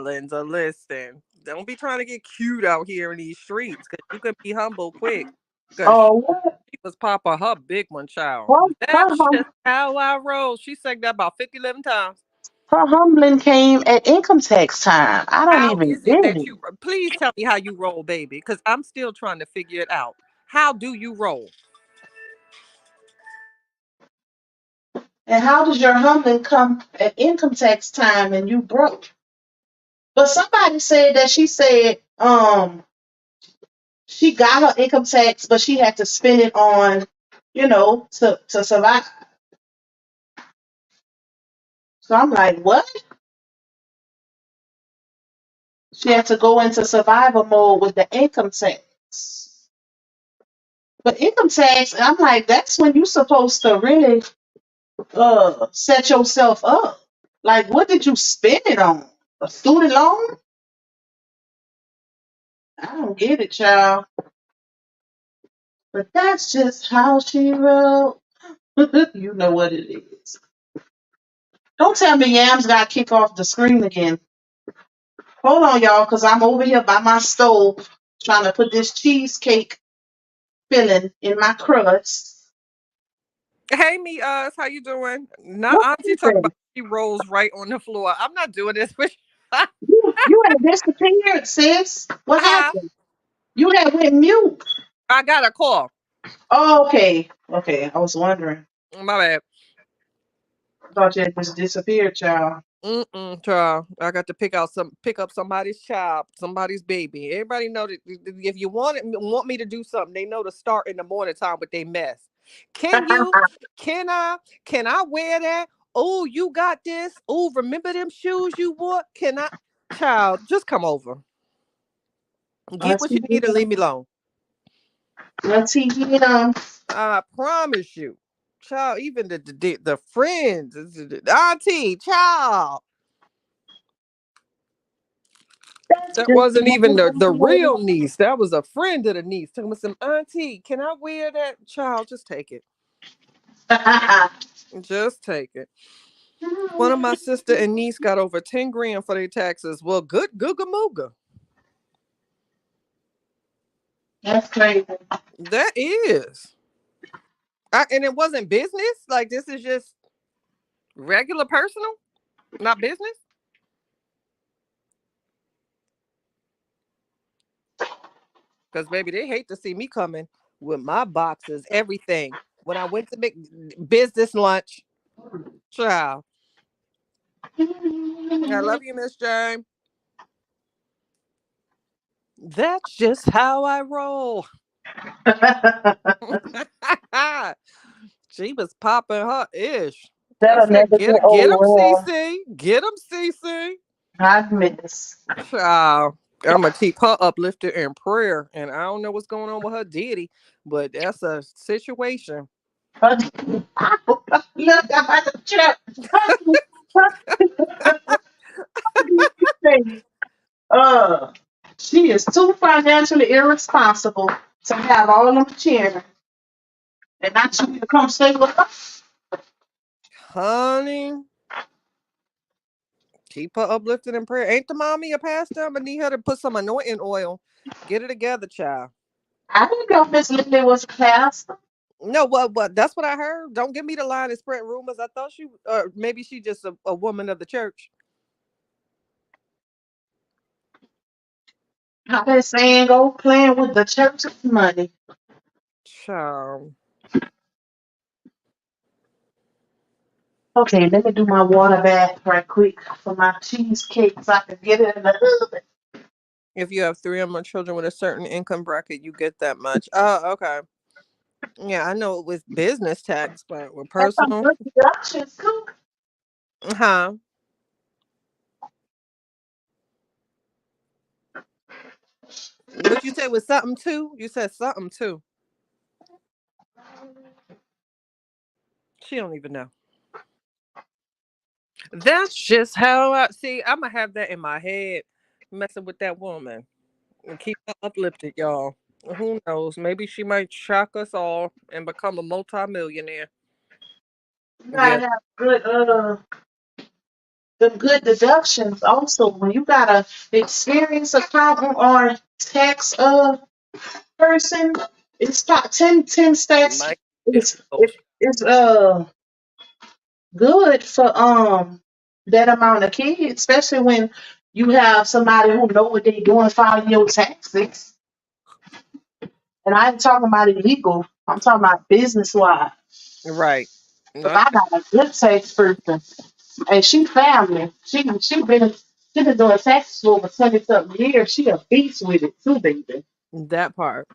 Linda, listen. Don't be trying to get cute out here in these streets, cause you can be humble quick. Cause Oh, what? she was Papa her big one, child. Her, That's just how I roll. She said that about 50, 11 times. her humbling came at income tax time. I don't How even is it get that it. you? Please tell me how you roll, baby, because I'm still trying to figure it out. How do you roll? And how does your humbling come at income tax time and you broke? But somebody said that she said she got her income tax, but she had to spend it on, to survive. So I'm like, what? She had to go into survival mode with the income tax. But income tax, I'm like, that's when you're supposed to really set yourself up. Like, what did you spend it on? A student loan? I don't get it, child. But that's just how she wrote. You know what it is. Don't tell me Yams got kicked off the screen again. Hold on, y'all, because I'm over here by my stove trying to put this cheesecake filling in my crust. Hey, me, us, how you doing? Not What Auntie talk about happened? she rolls right on the floor. I'm not doing this with You had disappeared, sis. What uh happened? You had went mute. I got a call. Oh, okay. Okay, I was wondering. My bad. I thought you had just disappeared, child. Child. I got to pick up somebody's child, somebody's baby. Everybody know that if you want me to do something, they know to start in the morning time with they mess. Can you? Can I? Can I wear that? Oh, you got this. Oh, remember them shoes you wore? Can I? Child, just come over. Get Let's what you need and leave me alone. let's see. I promise you. Child, even the friends, the auntie, child. That's That just wasn't even the real niece. That was a friend of the niece. Telling me some auntie, can I wear that? Child, just take it. Just take it. One of my sister and niece got over 10 grand for their taxes. Well, good googa mooga. That's crazy. That is. And it wasn't business. Like this is just regular personal, not business. Because baby, they hate to see me coming with my boxes, everything. When I went to make business lunch, child. I love you, Miss James. That's just how I roll. She was popping her ish. I That'll said, never get get him, old. CC. Get him, CC. I miss. Child, I'm gonna keep her uplifted in prayer. And I don't know what's going on with her Diddy, but that's a situation. Look, I'm about to trip. uh, she is too financially irresponsible to have all them children and not you to come stay with her. Honey, keep her uplifted in prayer. Ain't the mommy a pastor? I'm gonna need her to put some anointing oil. Get it together, child. I didn't know Miss Lily was a pastor. No, what? That's what I heard. Don't give me the line and spread rumors. I thought she, maybe she just a woman of the church. I've been saying go playing with the church's money. Child. Okay, let me do my water bath right quick for my cheesecake so I can get it in the oven. If you have three or more children with a certain income bracket, you get that much. Oh, okay. Yeah, I know it was business tax, but with That's some personal, good deductions too. huh? What you say was something too? You said something too. She don't even know. That's just how I see. I'm gonna have that in my head, messing with that woman and keep her uplifted, y'all. Who knows? Maybe she might shock us all and become a multimillionaire. You gotta Yeah, have good the good deductions also when you got a experienced accountant or tax person. It's top 10 stats. Mike is It's close. it's good for that amount of kids, especially when you have somebody who know what they doing filing your taxes. And I ain't talking about illegal. I'm talking about business wise. Right. If Not I got a good tax person, and she family, she been doing taxes for over 20 something years. She a beast with it too, baby. that part.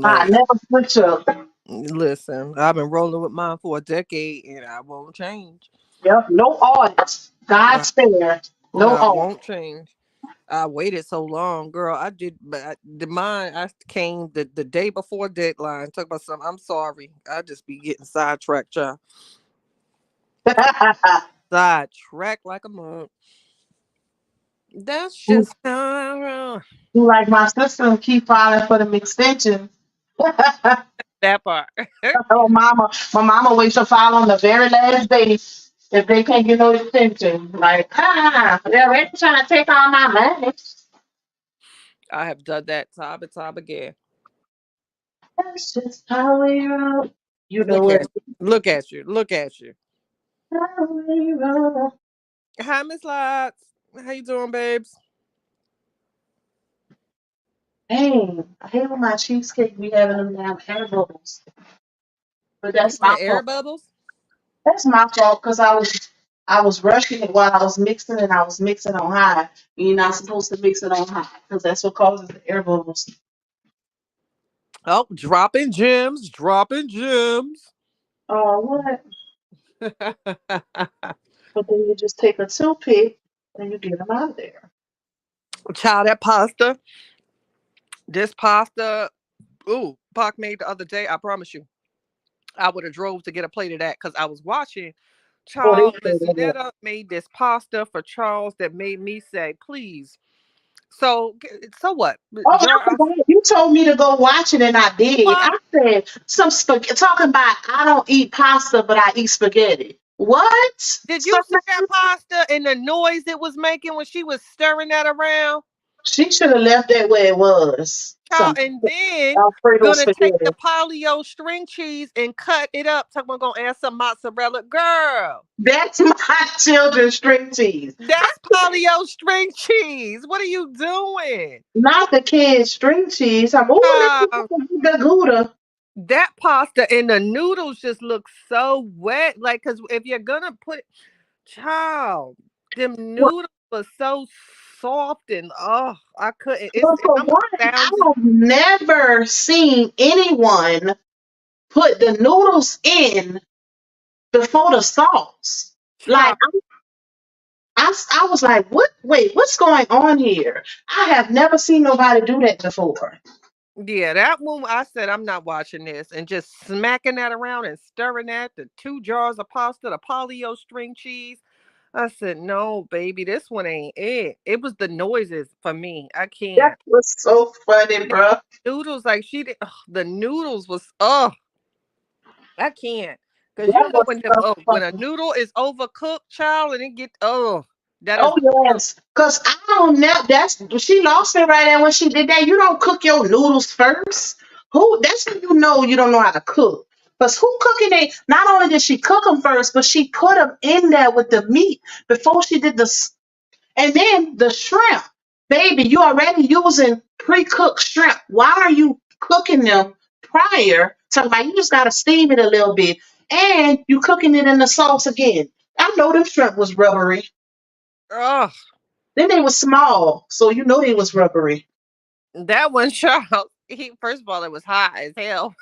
I Like, never switch up. listen, I've been rolling with mine for a decade, and I won't change. Yep, no audits. God I, spare. No I audit. won't change. I waited so long, girl. I did, but the mine I came the day before deadline. Talk about something. I'm sorry. I just be getting sidetracked, child. Sidetracked like a mug. That's Who just how I roll. like my sister and keep filing for them extensions. That part. Oh, my mama waits to file on the very last day if they can't get no extension. Like, they're already trying to take all my money. I have done that time and time again. That's just how we roll. You know Look what? at look at you. Look at you. How we roll. Hi, Miss Lots. How you doing, babes? Hey, I hate when my cheesecake be having them damn air bubbles. But You that's my said air fault. bubbles? That's my fault because I was rushing it while I was mixing and I was mixing on high. You're not supposed to mix it on high because that's what causes the air bubbles. Oh, dropping gems, dropping gems. Oh, what? But then you just take a toothpick and you get them out of there. Child, that pasta. This pasta. Ooh, Pac made the other day. I promise you. I would have drove to get a plate of that because I was watching Oh, they Charles. said Listen, that. Netta made this pasta for Charles that made me say, please. So, so what? Oh, I Jar, forgot. You told me to go watch it, and I did. what? I said some spaghetti. Talking about I don't eat pasta, but I eat spaghetti. What? Did you see Something that pasta and the noise it was making when she was stirring that around? she should have left that where it was. Child, Some and then Alfredo gonna take spaghetti. the polio string cheese and cut it up. Talking about gonna add some mozzarella. Girl, That's my children's string cheese. that's polio string cheese. What are you doing? Not the kids' string cheese. I'm oh, Child, let me get the Gouda. that pasta and the noodles just look so wet. Like, cause if you're gonna put child, them Well, noodles were so soft and oh, I couldn't. It's well, for I'm one, a I thousand. have never seen anyone put the noodles in before the sauce. Like Child, I was like, what? Wait, what's going on here? I have never seen nobody do that before. yeah, that one I said I'm not watching this and just smacking that around and stirring that, the 2 jars of pasta, the polio string cheese. I said, no, baby, this one ain't it. It was the noises for me. I That can't. was so funny, bro. Noodles, like she did, ugh, the noodles was, oh, I can't. Cause That you know was so when a funny. noodle is overcooked, child, and it get oh, that is Oh the worst. yes, cause I don't know. That's she lost me right there when she did that. You don't cook your noodles first. Who? That's when you know you don't know how to cook. Cause who cooking it? Not only did she cook them first, but she put them in there with the meat before she did and then the shrimp. Baby, you already using pre-cooked shrimp. Why are you cooking them prior? Talking about you just gotta steam it a little bit, and you cooking it in the sauce again. I know them shrimp was rubbery. Oh, Then they was small, so you know they was rubbery. that one child. He first of all, it was hot as hell.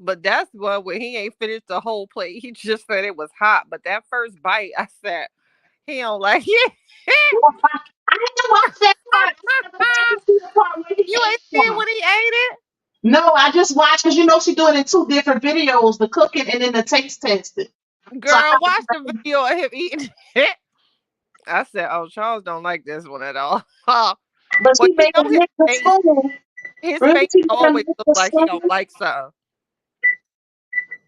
But that's one where he ain't finished the whole plate. He just said it was hot. But that first bite, I said, he don't like it. I didn't watch that part. I didn't see the part where he You ate ain't see one. when he ate it? No, I just watched because you know she doing it in two different videos, the cooking and then the taste testing. So I Girl, watch the video of him eating it. I said, oh, Charles don't like this one at all. but Well, she you made know him lick the spoon. his Really, face she made him always lick look the like he spoon. don't like something.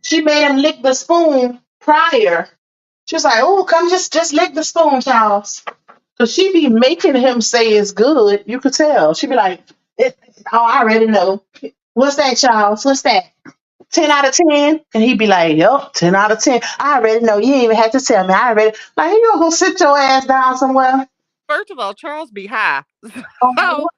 She made him lick the spoon prior. She was like, "Oh, come just lick the spoon, Charles." Cause she be making him say it's good. You could tell. She be like, "Oh, I already know. What's that, Charles? What's that? 10 out of 10?" And he'd be like, "Yup, 10 out of 10. I already know. You ain't even had to tell me. I already like you gonna go sit your ass down somewhere." First of all, Charles be high. Oh, so,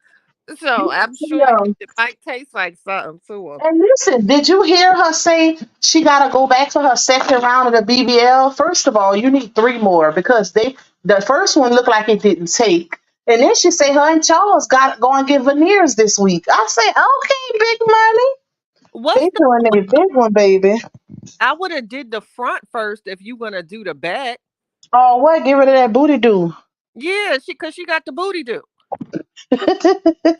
so I'm sure yeah. it might taste like something to him. And listen, did you hear her say she got to go back for her second round of the BBL? First of all, you need three more because the first one looked like it didn't take. And then she say her and Charles got to go and get veneers this week. I say, okay, big money. What's They the doing a big one, baby. I would have did the front first if you gonna do the back. Oh, what? Get rid of that booty do. Yeah, cause she got the booty do.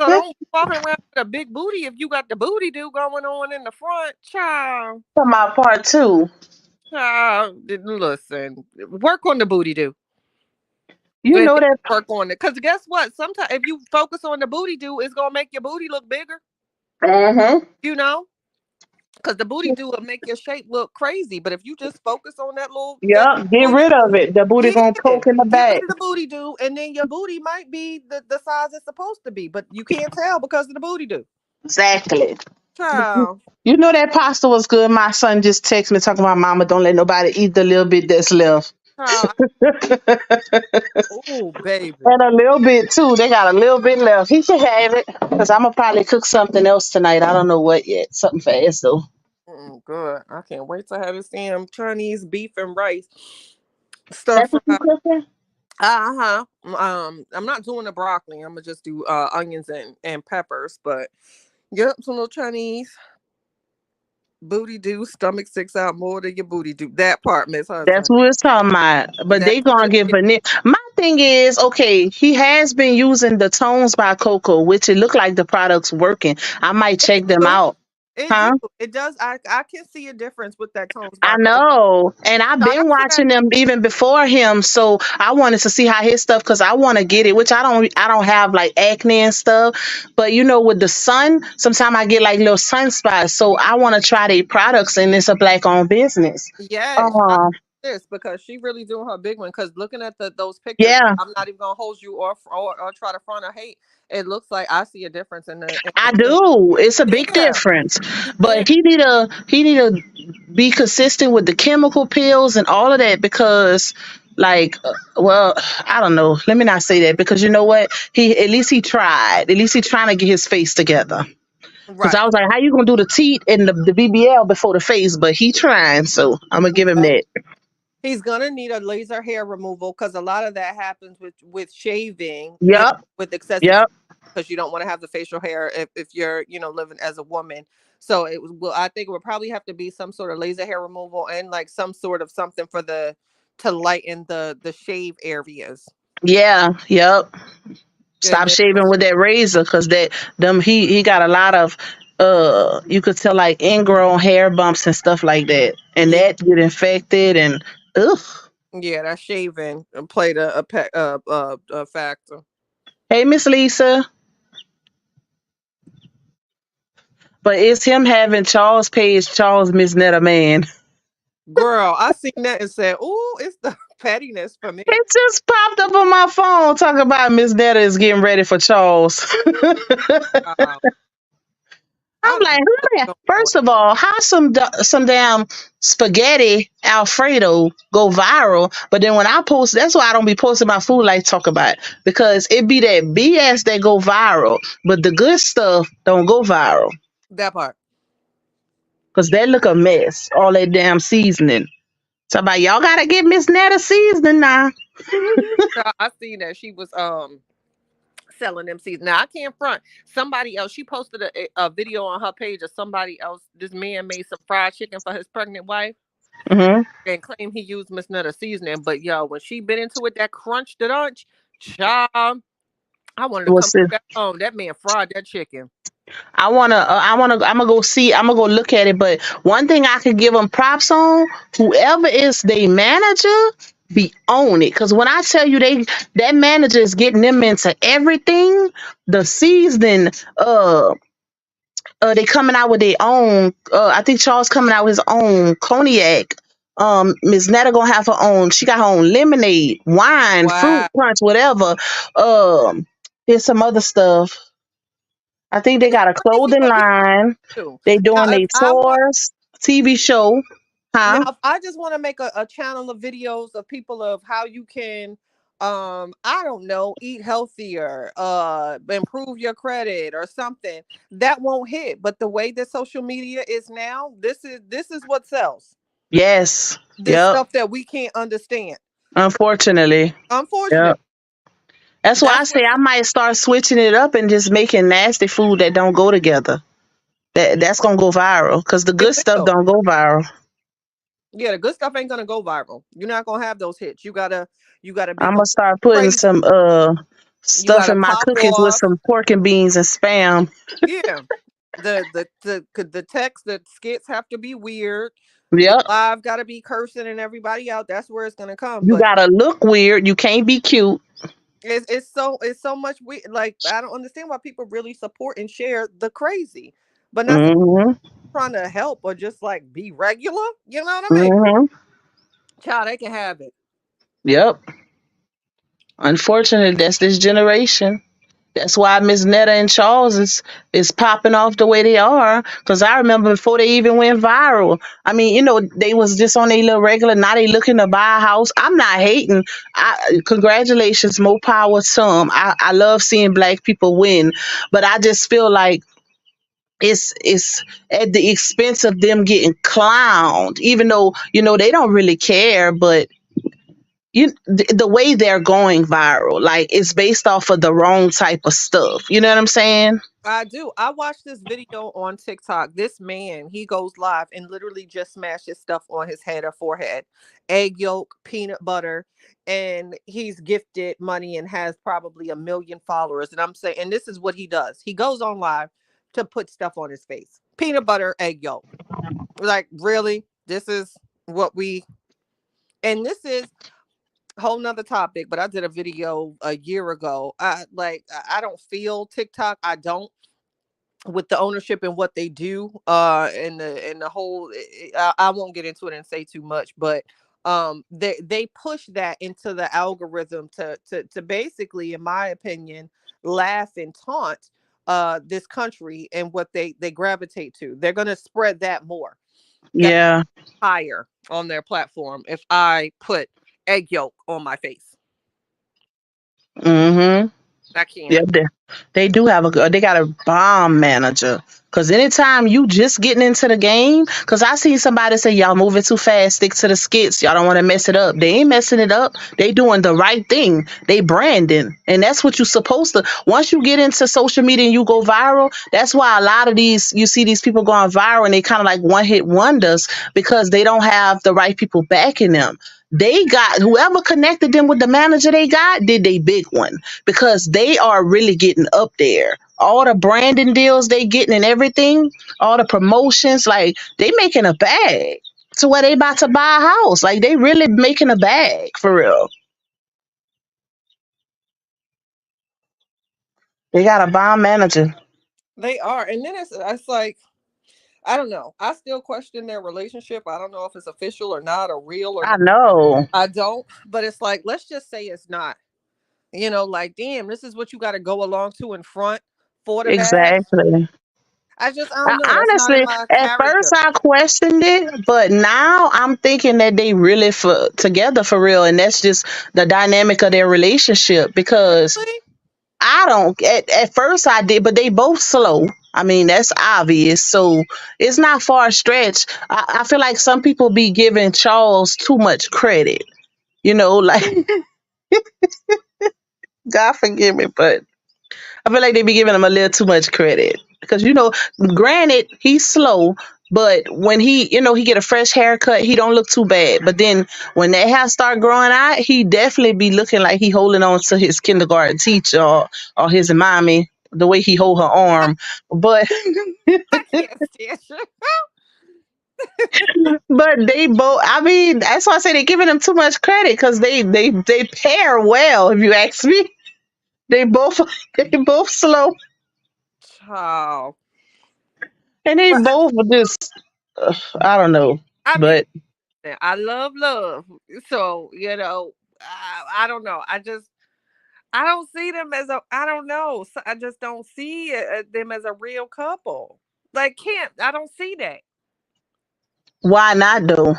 So For don't walk around with a big booty if you got the booty do going on in the front, child. my part two. Child, listen, work on the booty do. You And know then that. work on it. Cause guess what? Sometimes if you focus on the booty do, it's gonna make your booty look bigger. Mm-hmm. You know, cause the booty do will make your shape look crazy. But if you just focus on that Yep, get booty rid of do, it. The booty yeah, gonna poke in the get rid back. of the booty do, and then your booty might be the size it's supposed to be, but you can't tell because of the booty do. Exactly. Child, You know that pasta was good. My son just texted me talking about mama, don't let nobody eat the little bit that's left. child. And Oh, baby. a little bit too. They got a little bit left. He should have it. Because I'm gonna probably cook something else tonight. I don't know what yet. Something fast though. Good. I can't wait to have this damn Chinese beef and rice stir That's what you fry. cooking? Uh-huh. I'm not doing the broccoli. I'm gonna just do onions and peppers. But yep, some little Chinese booty do. Stomach sticks out more than your booty do. That part, Miss That's Hudson. what it's talking about. But That they gonna part. give veneer. My thing is, okay, he has been using the tones by Coco, which it look like the product's working. I might check them Do. out. It do. Huh? It does. I can see a difference with that Tones I by Coach. know. And I've Shout been out to that. watching them even before him. So I wanted to see how his stuff cuz I want to get it, which I don't have like acne and stuff. But with the sun, sometimes I get like little sunspots. So I want to try their products and it's a black owned business. Yes, shout out Um to this because she really doing her big one. Because looking at those pictures, yeah, I'm not even gonna hold you or try to front or hate. It looks like I see a difference in I the do. It's a big yeah. difference. Keep But doing he need to be consistent with the chemical pills and all of that because like well, I don't know. Let me not say that because you know what? He at least he tried. At least he trying to get his face together. it Cuz I right. was like, how you going to do the teeth and the BBL before the face, but he trying, so I'm going to give him Well, that. he's gonna need a laser hair removal because a lot of that happens with shaving and Yep. with excessive Yep. because you don't want to have the facial hair if you're living as a woman. So it was well, I think it would probably have to be some sort of laser hair removal and like some sort of something for the to lighten the shave areas. Yeah. Yep. And Stop then shaving with that razor because he got a lot of you could tell like ingrown hair bumps and stuff like that, and yeah, that get infected and ugh. yeah, that shaving played a factor. Hey, Miss Lisa, but it's him having Charles Page, Charles Miss Netta man. Girl, I seen that and said, "Ooh, it's the pettiness for me." It just popped up on my phone talking about Miss Netta is getting ready for Charles. Uh, I'm I don't like, know who what's that? going on. First of all, how some damn spaghetti Alfredo go viral, but then when I post, that's why I don't be posting my food like talk about it, because it be that BS that go viral, but the good stuff don't go viral That part. because they look a mess. All that damn seasoning. So about y'all gotta get Miss Netta seasoning now. I seen that she was selling them seeds. Now I can't front. Somebody else, she posted a video on her page of somebody else. This man made some fried chicken for his pregnant wife Hmm. and claimed he used Miss Nutter seasoning. But yo, when she bit into it, that crunch, the lunch, child, I wanted to come What's it? back home. That man fried that chicken. I'm gonna go see, I'm gonna go look at it. But one thing I could give them props on, whoever is the manager, be on it. Cause when I tell you that manager is getting them into everything, the seasoning, they coming out with their own. I think Charles coming out with his own cognac. Miss Netta gonna have her own. She got her own lemonade, wine, fruit Wow. punch, whatever. There's some other stuff. I think they And it's got a crazy clothing what people line. do. They Now, doing if their I want tours, TV show. Now, Huh? if I just want to make a channel of videos of people of how you can, I don't know, eat healthier, improve your credit or something, that won't hit. But the way that social media is now, this is what sells. Yes. This Yep. stuff that we can't understand. Unfortunately. Yep. Unfortunately, That's why I that's say what. I might start switching it up and just making nasty food that don't go together. That's gonna go viral because the It good stuff will. don't go viral. Yeah, the good stuff ain't gonna go viral. You're not gonna have those hits. You gotta be I'm gonna start putting crazy. some You stuff gotta in my pop cookies with off. some pork and beans and spam. Yeah. The text, the skits have to be weird. Your Yep. live got to be cursing and everybody out. That's where it's gonna come. You But gotta look weird. You can't be cute. it's so much weird. Like I don't understand why people really support and share the crazy, but not Hmm. trying to help or just like be regular. You know what I mean? Hmm. Child, they can have it. Yep. Unfortunately, that's this generation. That's why Miss Netta and Charles is popping off the way they are. Cause I remember before they even went viral. I mean, they was just on a little regular. Now they looking to buy a house. I'm not hating. Congratulations, more power to 'em. I love seeing black people win, but I just feel like it's at the expense of them getting clowned. Even though they don't really care, but the way they're going viral, like it's based off of the wrong type of stuff. You know what I'm saying? I do. I watched this video on TikTok. This man, he goes live and literally just smashes stuff on his head or forehead. Egg yolk, peanut butter, and he's gifted money and has probably 1 million followers. And I'm saying, and this is what he does. He goes on live, to put stuff on his face. Peanut butter, egg yolk. Like, really? This is what we, and this is a whole nother topic, but I did a video a year ago. I don't feel TikTok. I don't, with the ownership and what they do, and the whole, I won't get into it and say too much, but they push that into the algorithm to basically, in my opinion, laugh and taunt this country and what they gravitate to. They're going to spread that more, that Yeah. higher on their platform if I put egg yolk on my face. Mm-hmm. I Yeah, can't. they do have they got a bomb manager. Cause anytime you just getting into the game, cause I seen somebody say y'all moving too fast, stick to the skits. Y'all don't want to mess it up. They ain't messing it up. They doing the right thing. They branding, and that's what you supposed to. Once you get into social media and you go viral, that's why a lot of these you see these people going viral and they kind of like one hit wonders because they don't have the right people backing them. They got whoever connected them with the manager they got did they big one because they are really getting up there. All the branding deals they getting and everything, all the promotions, like they making a bag to where they about to buy a house. Like they really making a bag for real. They got a bomb manager. They are, and then it's like, I don't know. I still question their relationship. I don't know if it's official or not, or real or I not. know. I don't. But it's like, let's just say it's not. Like, damn, this is what you got to go along to in front for the bag. Exactly. I don't know. That's not in Honestly, my at first character. I questioned it, but now I'm thinking that they really for together for real, and that's just the dynamic of their relationship because Really? I don't. At first, I did, but they both slow. I mean, that's obvious. So it's not far stretch. I feel like some people be giving Charles too much credit. Like God forgive me, but I feel like they be giving him a little too much credit because granted he's slow, but when he get a fresh haircut, he don't look too bad. But then when that hair start growing out, he definitely be looking like he holding on to his kindergarten teacher or his mommy. The way he hold her arm, but I can't stand you. but they both. I mean, that's why I say they're giving him too much credit because they pair well. If you ask me, they both they both slow Child. and they But both just I don't know, I mean, but I love love. So, I don't know. I don't see them as a, I don't know. So I just don't see them as a real couple. Like, can't, I don't see that. why not though?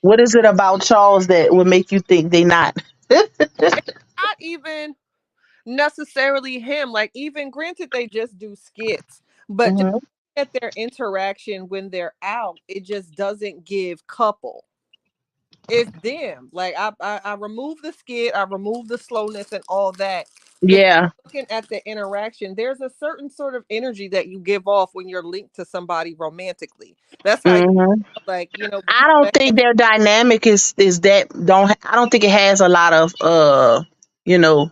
What is it about Charles that would make you think they not? It's not even necessarily him. Like, even granted, they just do skits, but just Hmm. at their interaction when they're out, it just doesn't give couple. It's them. Like, I remove the skit, I remove the slowness and all that. Just Yeah. looking at the interaction, there's a certain sort of energy that you give off when you're linked to somebody romantically. That's how you, Hmm. like, the I people don't that think their dynamic is that don't. I don't think it has a lot of you know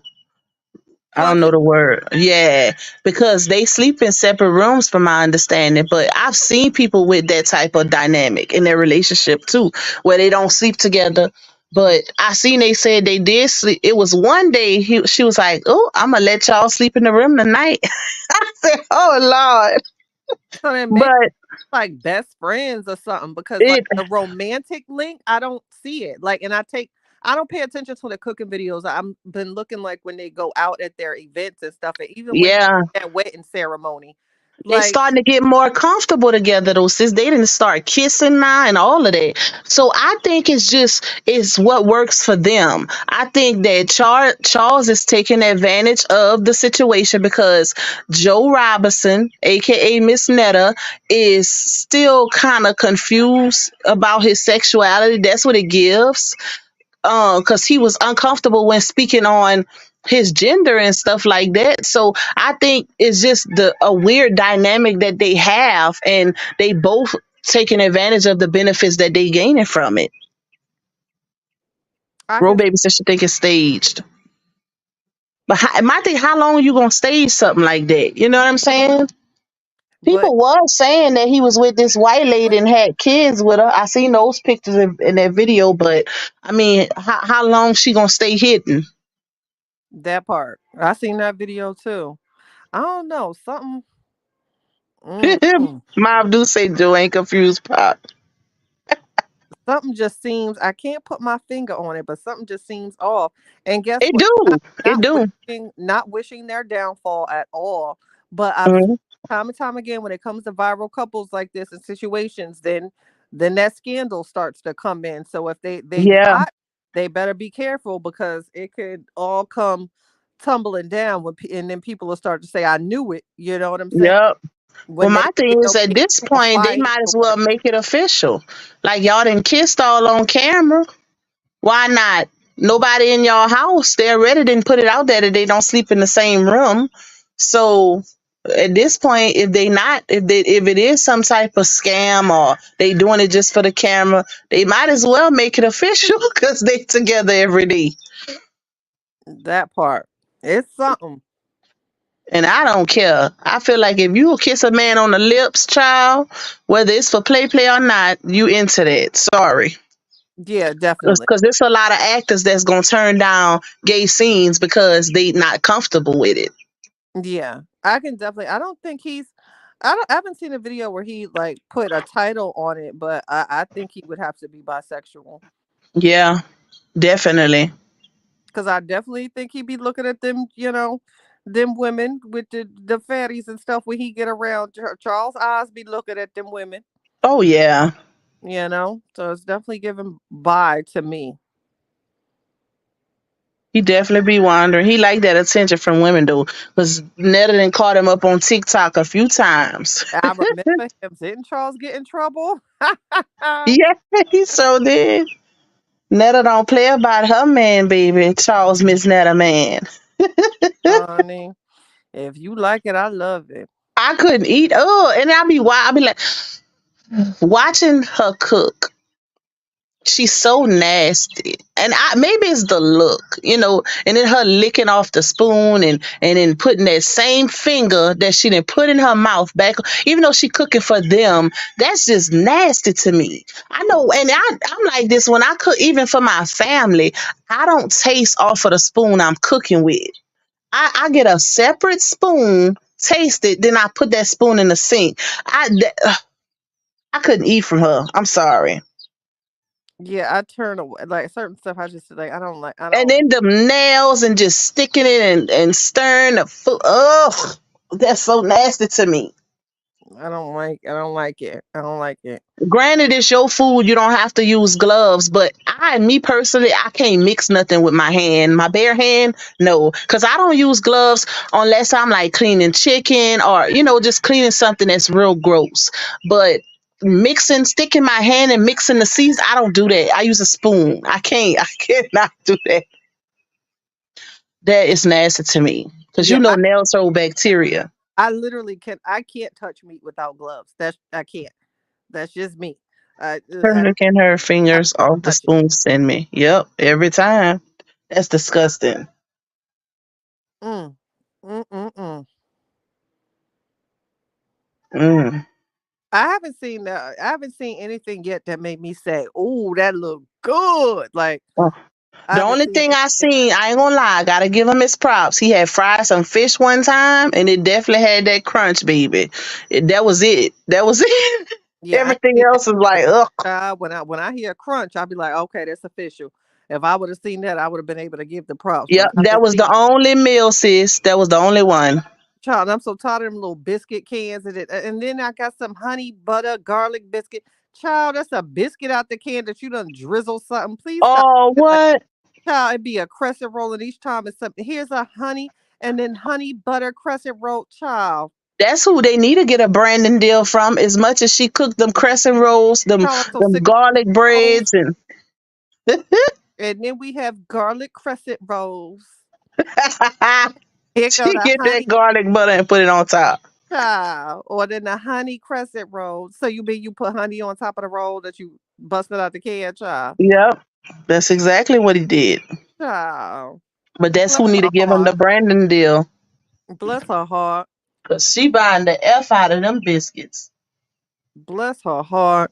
I don't punch. know the word. Yeah, because they sleep in separate rooms, from my understanding. But I've seen people with that type of dynamic in their relationship too, where they don't sleep together. But I seen they said they did sleep. It was one day she was like, "Oh, I'm gonna let y'all sleep in the room tonight." I said, "Oh Lord," So then maybe but like best friends or something, because like it, the romantic link, I don't see it. Like, and I don't pay attention to the cooking videos. I'm been looking like when they go out at their events and stuff, and even when yeah, that wedding ceremony, they like, starting to get more comfortable together though, sis. They didn't start kissing now and all of that. So I think it's what works for them. I think that Charles is taking advantage of the situation because Joe Robinson, aka Miss Netta, is still kind of confused about his sexuality. That's what it gives, because he was uncomfortable when speaking on his gender and stuff like that. So I think it's just a weird dynamic that they have, and they both taking advantage of the benefits that they gaining from it. I Bro can baby said she think it's staged. But my thing, how long you gonna stage something like that? You know what I'm saying? But People was saying that he was with this white lady and had kids with her. I seen those pictures in that video, but I mean, how long she gonna stay hidden? that part, I seen that video too. I don't know something. Mm-mm. Mom do say Joe ain't confused, Pop. Something just seems, I can't put my finger on it, but something just seems off. And guess It what? do, it Not do. not wishing their downfall at all. But I've seen Mhm. time and time again when it comes to viral couples like this and situations, then that scandal starts to come in. So if they Yeah, hot, they better be careful because it could all come tumbling down when and then people will start to say, I knew it. You know what I'm saying? yep. Well, When they my thing get is at okay this for a point, they fight might as or well make it official. Like y'all done kissed all on camera. Why not? Nobody in your house. They already didn't put it out there that they don't sleep in the same room. So at this point, if it is some type of scam or they doing it just for the camera, they might as well make it official because they together every day. that part. It's something. And I don't care. I feel like if you kiss a man on the lips, child, whether it's for play or not, you into that. Sorry. Yeah, definitely. Because there's a lot of actors that's gonna turn down gay scenes because they not comfortable with it. Yeah, I can definitely. I don't think he's. I haven't seen a video where he like put a title on it, but I think he would have to be bisexual Yeah, definitely. because I definitely think he'd be looking at them, them women with the fatties and stuff when he get around. Charles eyes be looking at them women, Oh yeah. So it's definitely giving bi to me. He definitely be wandering. He like that attention from women though. Because Netta done caught him up on TikTok a few times. I remember him. Didn't Charles get in trouble? Yeah, he so did. Netta don't play about her man, baby. Charles Miss Netta man. Honey, if you like it, I love it. I couldn't eat. Oh, and I be like watching her cook. She's so nasty, and maybe it's the look, and then her licking off the spoon and then putting that same finger that she didn't put in her mouth back, even though she cooking for them. That's just nasty to me. I know, and I'm like this when I cook, even for my family. I don't taste off of the spoon I'm cooking with. I get a separate spoon, taste it, then I put that spoon in the sink. I couldn't eat from her. I'm sorry. Yeah, I turn away like certain stuff. I just like I don't like. I And don't. then the nails and just sticking it and stirring the food. Ugh, that's so nasty to me. I don't like. I don't like it. I don't like it. Granted, it's your food. You don't have to use gloves, but me personally, I can't mix nothing with my hand. My bare hand, no, because I don't use gloves unless I'm like cleaning chicken or just cleaning something that's real gross. But mixing, sticking my hand and mixing the seeds, I don't do that. I use a spoon. I can't. I cannot do that. That is nasty to me because Yeah, nails hold bacteria. I literally can. I can't touch meat without gloves. That's I can't. That's just me. Her licking her I fingers can't off the touch it. spoon send me. Yep, every time. That's disgusting. Mm. Mm. Mm. Mm. Mm. I haven't seen that. I haven't seen anything yet that made me say, "Oh, that look good." Like Oh, I the haven't only seen thing it I yet. seen, I ain't gonna lie, I gotta give him his props. He had fried some fish one time, and it definitely had that crunch, baby. That was it. That was it. Yeah, I ain't Everything seen that else is like, ugh. when I hear crunch, I'll be like, okay, that's official. If I would have seen that, I would have been able to give the props. But Yep, I that haven't was the seen only meal, sis. That was the only one. child. I'm so tired of them little biscuit cans and then I got some honey butter garlic biscuit. Child, that's a biscuit out the can that you done drizzle something. Please stop. Oh, Like what? child, it'd be a crescent roll, and each time it's something. Here's a honey and then honey butter crescent roll, child. That's who they need to get a branding deal from. As much as she cooked them crescent rolls, them Child, I'm so them sick garlic of rolls. breads, and And then we have garlic crescent rolls. Here go she the get that honey garlic butter and put it on top. child, or then the honey crescent roll. So you mean you put honey on top of the roll that you busted out the can, child? Yep, that's exactly what he did. Child. But that's Bless who need to her give him the heart. Brandon deal. Bless her heart. Cause she buying the F out of them biscuits. Bless her heart.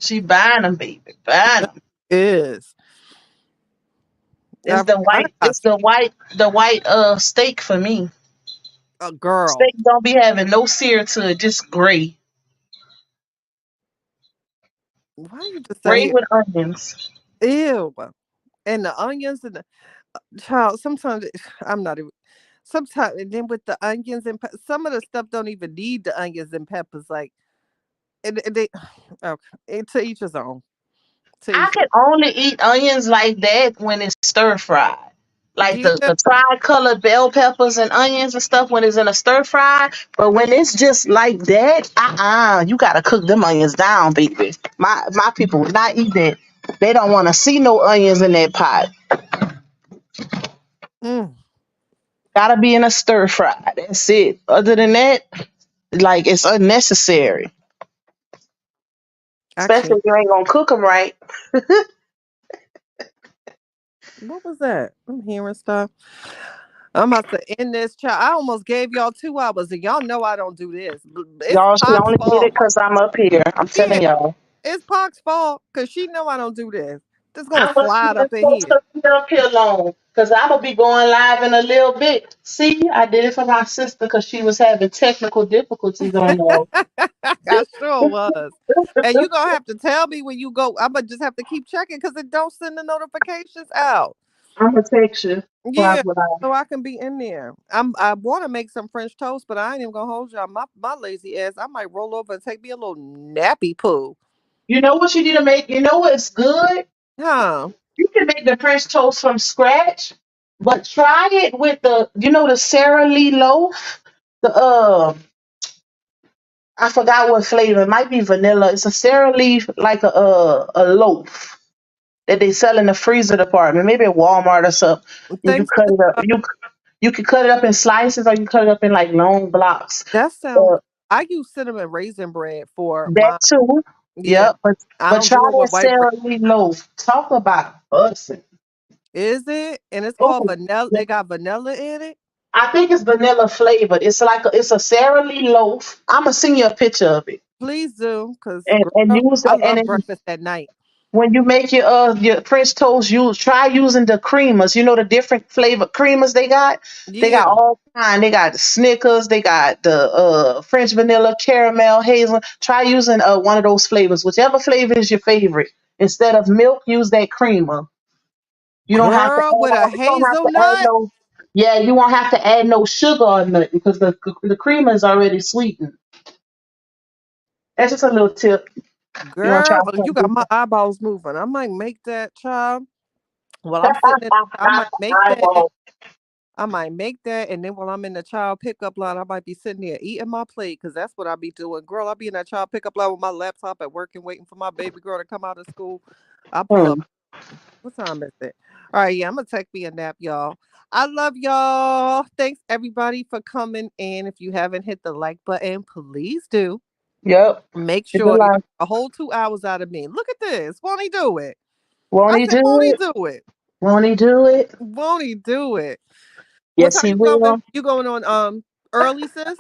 She buying them, baby. Buying them. Is It's I the forgot white. about It's the white steak for me. a girl. Steak don't be having no sear to it, just gray. Why you just Gray say with onions. ew? And the onions and the child. Sometimes I'm not even. Sometimes and then with the onions and some of the stuff don't even need the onions and peppers. Like and they. Okay, to each his own. To I each. can only eat onions like that when it's stir fried. Like Yeah. the tri-colored bell peppers and onions and stuff when it's in a stir fry. But when it's just like that, you gotta cook them onions down, baby. My people would not eat that. They don't want to see no onions in that pot. Mm, Gotta be in a stir fry. That's it. Other than that, like it's unnecessary. I Especially can't. if you ain't gonna cook them right. What was that? I'm hearing stuff. I'm about to end this chat. I almost gave y'all 2 hours, and y'all know I don't do this. It's Y'all, she Pac's only did it fault. because I'm up here. I'm Yeah, telling y'all. it's Pac's fault because she know I don't do this. Just gonna I must be slide the up in folks here. to be up here long because I'm gonna be going live in a little bit. See, I did it for my sister because she was having technical difficulties on I sure was. And you gonna have to tell me when you go. I'm gonna just have to keep checking because it don't send the notifications out. I'm gonna text you. Yeah, so I can be in there. I want to make some French toast, but I ain't even gonna hold y'all. My lazy ass. I might roll over and take me a little nappy poo. You know what you need to make? You know what's good? Huh? You can make the French toast from scratch, but try it with the Sara Lee loaf. The I forgot what flavor. It might be vanilla. It's a Sara Lee like a loaf that they sell in the freezer department, maybe at Walmart or something. And you Thanks. cut it up. You can cut it up in slices, or you cut it up in like long blocks. That sound. Uh, I use cinnamon raisin bread for that my. too. Yeah, Yep. But I but don't try do it that with white bread. Sara Lee loaf. Talk about busting. Is it? And it's called Oh, vanilla. It got vanilla in it. I think it's vanilla flavored. It's a Sara Lee loaf. I'm gonna send you a picture of it, Please do, cause and girl, use I that. And love then breakfast at night. when you make your French toast, you try using the creamers. You know the different flavor creamers they got. They Yeah, got all kind. They got the Snickers. They got the French vanilla, caramel, hazelnut. Try using one of those flavors, whichever flavor is your favorite. Instead of milk, use that creamer. You don't have to girl add. with a You don't have to add hazelnut. no. Yeah, you won't have to add no sugar or nothing because the creamer is already sweetened. That's just a little tip. You want to try Girl, you got something my eyeballs moving. I might make that, child. While I'm sitting in, I might make that. different. I might make that, and then while I'm in the child pickup line, I might be sitting there eating my plate because that's what I be doing. Girl, I be in that child pickup line with my laptop at work and waiting for my baby girl to come out of school. I pull up. Hmm. What time is it? All right, yeah, I'm gonna take me a nap, y'all. I love y'all. Thanks everybody for coming in. If you haven't hit the like button, please do. Yep. Make It's a sure you lot. a whole 2 hours out of me. Look at this. Won't he do it? Won't I he said, do won't he it? do it? Won't he do it? Won't he do it? What Yes, time he you going? will. You going on early, sis?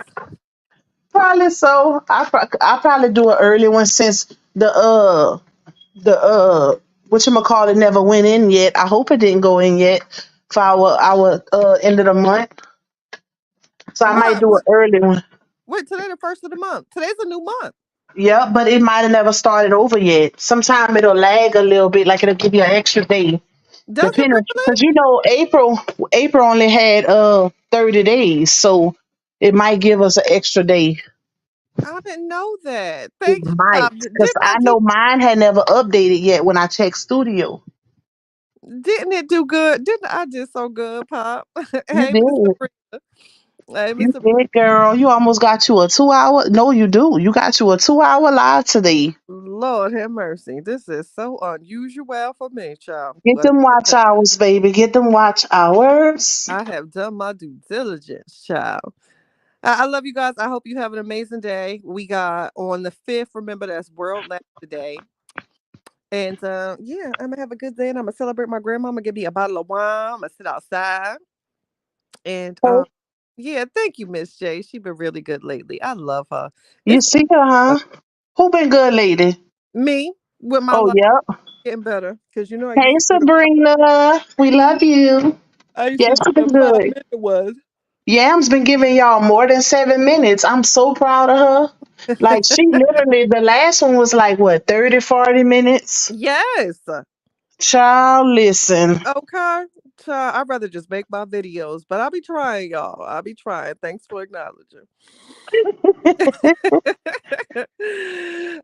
Probably so. I probably do an early one since the what you call it never went in yet. I hope it didn't go in yet for our end of the month. So I might What? do an early one. Wait, today the first of the month. Today's a new month. Yeah, but it might have never started over yet. Sometime it'll lag a little bit, like it'll give you an extra day, Does it depending. really? Because April only had 30 days, so it might give us an extra day. I didn't know that. It Thanks, might, Pop. because Didn't I I do? know mine had never updated yet when I checked Studio. Didn't it do good? Didn't I did so good, Pop? You Hey, Miss did. Sabrina. Hey, Miss You Sabrina. did, girl. You almost got you a 2 hour. No, you do. You got you a 2 hour live today. Lord have mercy. This is so unusual for me, child. Get But them watch hours, baby. Get them watch hours. I have done my due diligence, child. I love you guys. I hope you have an amazing day. We got on the 5th. Remember, that's World Laughter Day. And yeah, I'm gonna have a good day, and I'm gonna celebrate my grandmama. Give me a bottle of wine. I'm gonna sit outside, and Oh, yeah, thank you, Miss J. She been really good lately. I love her. you It's see her, huh? Who been good lady? me with my Oh, life yep. getting better because I Hey, used to be Sabrina. We love you. I used to Yes, be she the been 5 good. minute was. Yams been giving y'all more than 7 minutes. I'm so proud of her. Like, she literally, the last one was like, what, 30, 40 minutes? Yes. Child, listen. Okay. I'd rather just make my videos, but I'll be trying, y'all. I'll be trying. Thanks for acknowledging. All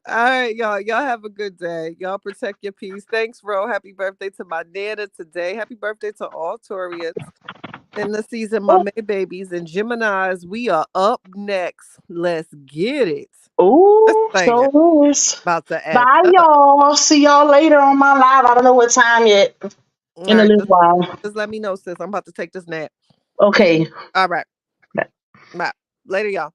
right, y'all. Y'all have a good day. Y'all protect your peace. Thanks, Ro. Happy birthday to my Nana today. Happy birthday to all Taurians in the season, my May babies and Geminis. We are up next. Let's get it. Let's Ooh, sing it. so is. About to act Bye, up. y'all. See y'all later on my live. I don't know what time yet. All In a right, little while. just let me know, sis. I'm about to take this nap. Okay. All right. Bye. Later, y'all.